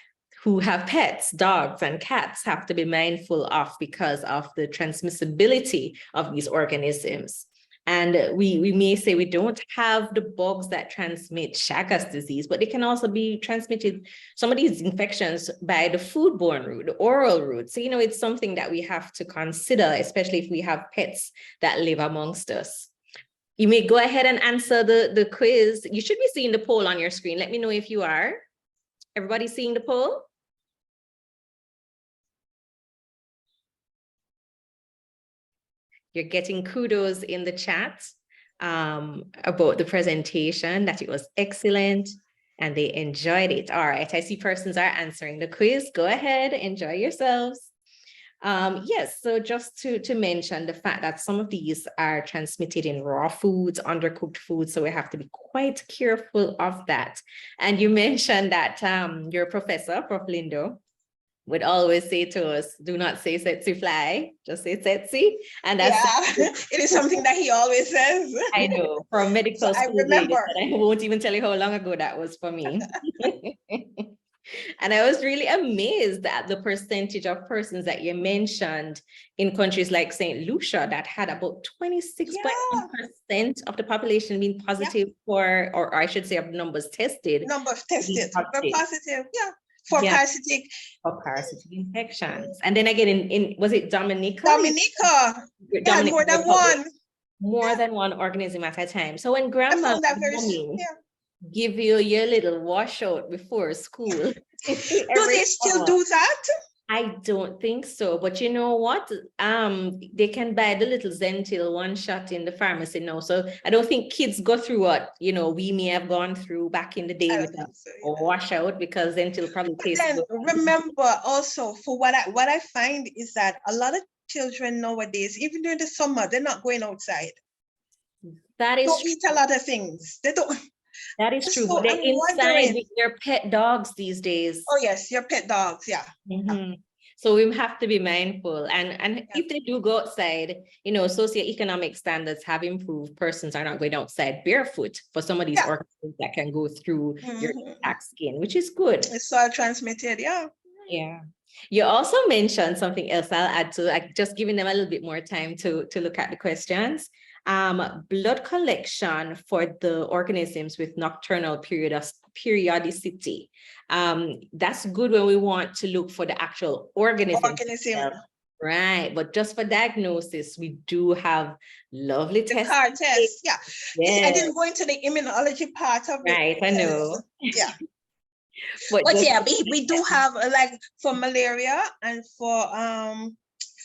[SPEAKER 1] who have pets, dogs and cats, have to be mindful of because of the transmissibility of these organisms. And we may say we don't have the bugs that transmit Chagas disease, but they can also be transmitted, some of these infections, by the foodborne route, the oral route. So, it's something that we have to consider, especially if we have pets that live amongst us. You may go ahead and answer the quiz. You should be seeing the poll on your screen. Let me know if you are. Everybody seeing the poll? You're getting kudos in the chat about the presentation, that it was excellent and they enjoyed it. All right, I see persons are answering the quiz. Go ahead, enjoy yourselves. Yes, so just to mention the fact that some of these are transmitted in raw foods, undercooked foods, so we have to be quite careful of that. And you mentioned that your professor, Prof. Lindo, would always say to us, do not say tsetse fly, just say tsetse. And that's
[SPEAKER 2] it is something that he always says.
[SPEAKER 1] I know, from medical
[SPEAKER 2] So I
[SPEAKER 1] school
[SPEAKER 2] remember.
[SPEAKER 1] days, and I won't even tell you how long ago that was for me. And I was really amazed at the percentage of persons that you mentioned in countries like St. Lucia that had about 26.1% of the population being positive for, or I should say of numbers tested.
[SPEAKER 2] Numbers tested were positive, for parasitic.
[SPEAKER 1] For parasitic infections. And then again, in was it Dominica?
[SPEAKER 2] Dominica, more than one.
[SPEAKER 1] More than one organism at a time. So when grandma give you your little washout before school.
[SPEAKER 2] Do they still do that?
[SPEAKER 1] I don't think so, but you know what? They can buy the little Zentil one shot in the pharmacy now. So I don't think kids go through what we may have gone through back in the day with a washout, because Zentil probably tastes good.
[SPEAKER 2] Remember also, for what I find is that a lot of children nowadays, even during the summer, they're not going outside.
[SPEAKER 1] That is
[SPEAKER 2] don't eat a lot of things. They don't.
[SPEAKER 1] That is true. So they're inside with their pet dogs these days.
[SPEAKER 2] Oh yes, your pet dogs, yeah.
[SPEAKER 1] So we have to be mindful. And if they do go outside, socioeconomic standards have improved. Persons are not going outside barefoot for some of these organisms that can go through your intact skin, which is good.
[SPEAKER 2] It's soil transmitted, yeah.
[SPEAKER 1] Yeah. You also mentioned something else I'll add to, like just giving them a little bit more time to look at the questions. Blood collection for the organisms with nocturnal periodicity. That's good when we want to look for the actual organism. Right, but just for diagnosis, we do have lovely tests.
[SPEAKER 2] The CAR test, yeah. Yes. I didn't go into the immunology part of it.
[SPEAKER 1] Right, I know.
[SPEAKER 2] Yeah. But yeah, we do have, like, for malaria and for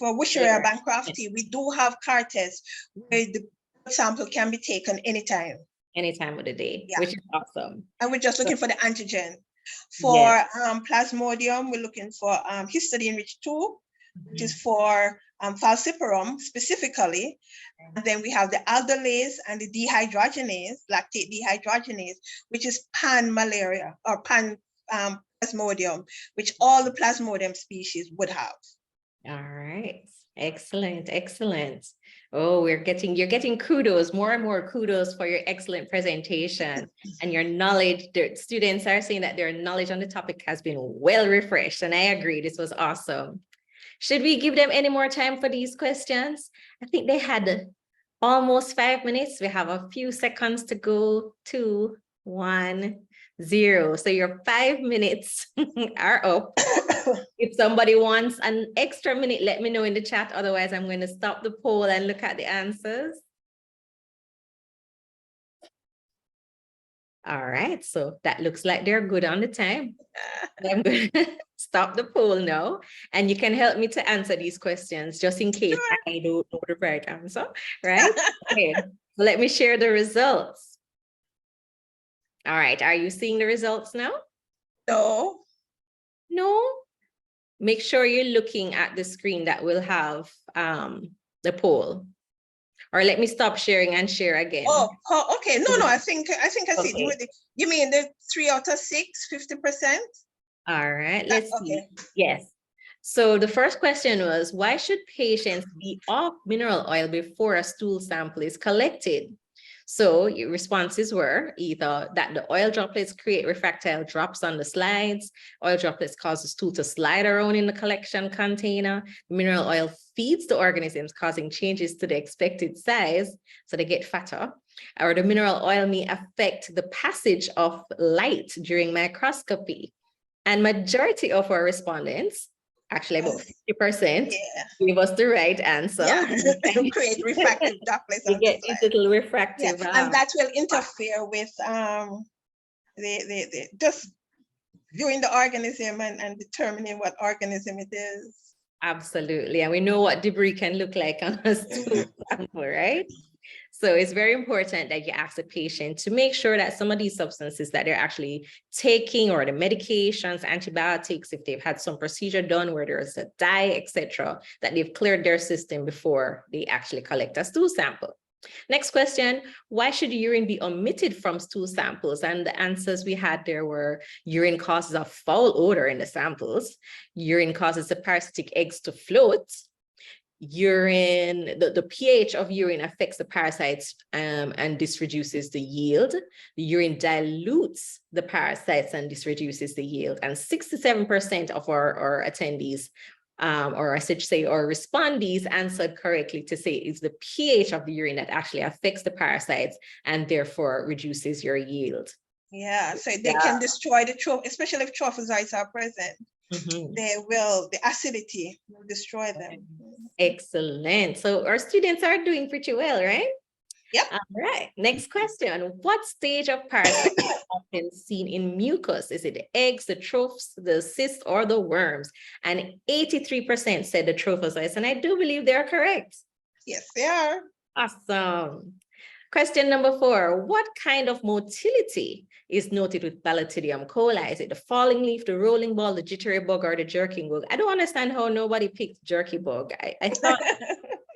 [SPEAKER 2] Wisharia Bancrofti, we do have CAR tests where the sample can be taken anytime.
[SPEAKER 1] Anytime of the day, which is awesome.
[SPEAKER 2] And we're just looking for the antigen. For Plasmodium, we're looking for histidine rich 2, which is for falciparum specifically. And then we have the aldolase and the dehydrogenase, lactate dehydrogenase, which is pan-malaria or pan-plasmodium, which all the Plasmodium species would have. All
[SPEAKER 1] right. Excellent. Excellent. Oh, you're getting kudos, more and more kudos for your excellent presentation and your knowledge. The students are saying that their knowledge on the topic has been well refreshed, and I agree. This was awesome. Should we give them any more time for these questions? I think they had almost 5 minutes. We have a few seconds to go. 2, 1, 0. So your 5 minutes are up. If somebody wants an extra minute, let me know in the chat. Otherwise, I'm going to stop the poll and look at the answers. All right, so that looks like they're good on the time. I'm going to stop the poll now, and you can help me to answer these questions just in case I don't know the right answer, right? Okay, so let me share the results. All right, are you seeing the results now?
[SPEAKER 2] No.
[SPEAKER 1] No? Make sure you're looking at the screen that will have the poll. Or let me stop sharing and share again.
[SPEAKER 2] Oh, okay. No, I think I see it. You mean the 3 out of 6, 50%?
[SPEAKER 1] All right, let's see. Yes. So the first question was, why should patients be off mineral oil before a stool sample is collected? So your responses were either that the oil droplets create refractile drops on the slides, oil droplets cause the stool to slide around in the collection container, mineral oil feeds the organisms, causing changes to the expected size, so they get fatter, or the mineral oil may affect the passage of light during microscopy. And majority of our respondents, actually about 50%, gave us the right answer.
[SPEAKER 2] Yeah, to create refractive droplets
[SPEAKER 1] You
[SPEAKER 2] on
[SPEAKER 1] get
[SPEAKER 2] the
[SPEAKER 1] these
[SPEAKER 2] slide.
[SPEAKER 1] little refractive.
[SPEAKER 2] Yeah, and that will interfere with the just viewing the organism and determining what organism it is.
[SPEAKER 1] Absolutely. And we know what debris can look like on a stool sample, right? So it's very important that you ask the patient to make sure that some of these substances that they're actually taking, or the medications, antibiotics, if they've had some procedure done where there's a dye, etc., that they've cleared their system before they actually collect a stool sample. Next question, why should urine be omitted from stool samples? And the answers we had there were urine causes a foul odor in the samples, urine causes the parasitic eggs to float, urine, the pH of urine affects the parasites and this reduces the yield. The urine dilutes the parasites and this reduces the yield. And 67% of our attendees, or I should say our respondees, answered correctly to say it's the pH of the urine that actually affects the parasites and therefore reduces your yield.
[SPEAKER 2] Yeah, so they can destroy the troph, especially if trophozoites are present. The acidity will destroy them.
[SPEAKER 1] Excellent. So our students are doing pretty well, right?
[SPEAKER 2] Yep.
[SPEAKER 1] All right. Next question. What stage of parasite is often seen in mucus? Is it the eggs, the trophs, the cysts, or the worms? And 83% said the trophozoites, and I do believe they're correct.
[SPEAKER 2] Yes, they are.
[SPEAKER 1] Awesome. Question number 4, what kind of motility is noted with Bacillium coli? Is it the falling leaf, the rolling ball, the jittery bug, or the jerking bug? I don't understand how nobody picked jerky bug. I thought,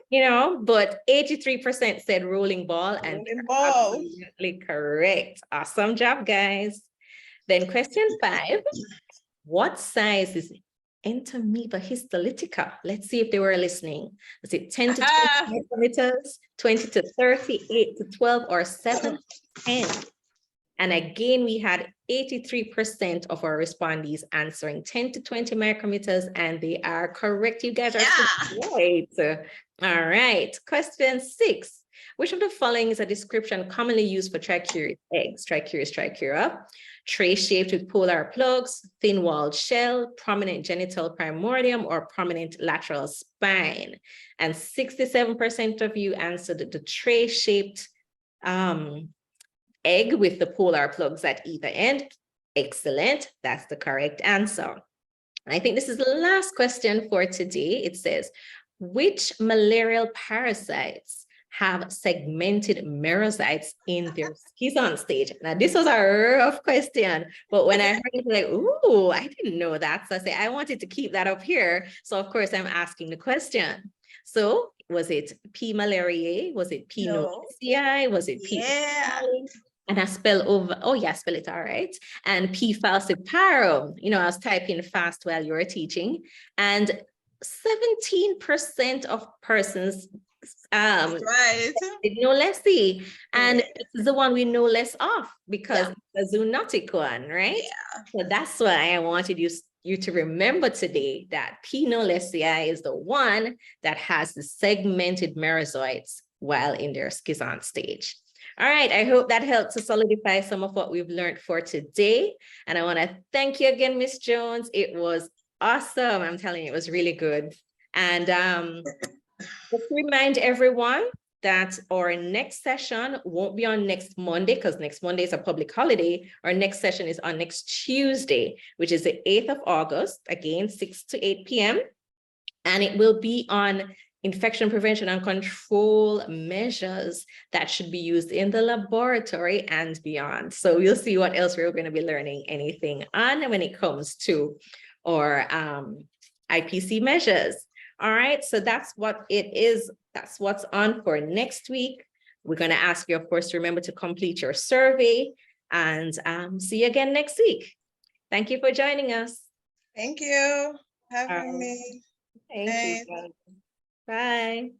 [SPEAKER 1] you know, but 83% said rolling ball, and absolutely correct. Awesome job, guys. Then question 5, what size is Entamoeba histolytica? Let's see if they were listening. Is it 10 to 20 micrometers, 20 to 30, 8 to 12, or 7 to 10? And again, we had 83% of our respondees answering 10 to 20 micrometers, and they are correct. You guys are so great. All right. Question 6. Which of the following is a description commonly used for trichurious eggs? Trichurious, trichura. Tray-shaped with polar plugs, thin-walled shell, prominent genital primordium, or prominent lateral spine. And 67% of you answered the tray-shaped egg with the polar plugs at either end. Excellent. That's the correct answer. And I think this is the last question for today. It says, which malarial parasites have segmented merozytes in their schizoid stage? Now, this was a rough question, but when I heard it, like, ooh, I didn't know that. So I say, I wanted to keep that up here. So of course, I'm asking the question. So was it P. malariae? Was it P. knowlesii? Was it P. And I spell over, oh yeah, spell it all right. And P. falciparum, you know, I was typing fast while you were teaching. And 17% of persons knowlesii, and it's the one we know less of because it's a zoonotic one, right? So that's why I wanted you to remember today that P. knowlesii is the one that has the segmented merozoites while in their schizoid stage. All right, I hope that helped to solidify some of what we've learned for today. And I want to thank you again, Ms. Jones. It was awesome. I'm telling you, it was really good. And just remind everyone that our next session won't be on next Monday because next Monday is a public holiday. Our next session is on next Tuesday, which is the 8th of August, again, 6 to 8 p.m. And it will be on infection prevention and control measures that should be used in the laboratory and beyond. So we'll see what else we're going to be learning anything on when it comes to our IPC measures. All right, so that's what it is. That's what's on for next week. We're going to ask you, of course, to remember to complete your survey and see you again next week. Thank you for joining us.
[SPEAKER 2] Thank you for having me.
[SPEAKER 1] Thank you. Bye.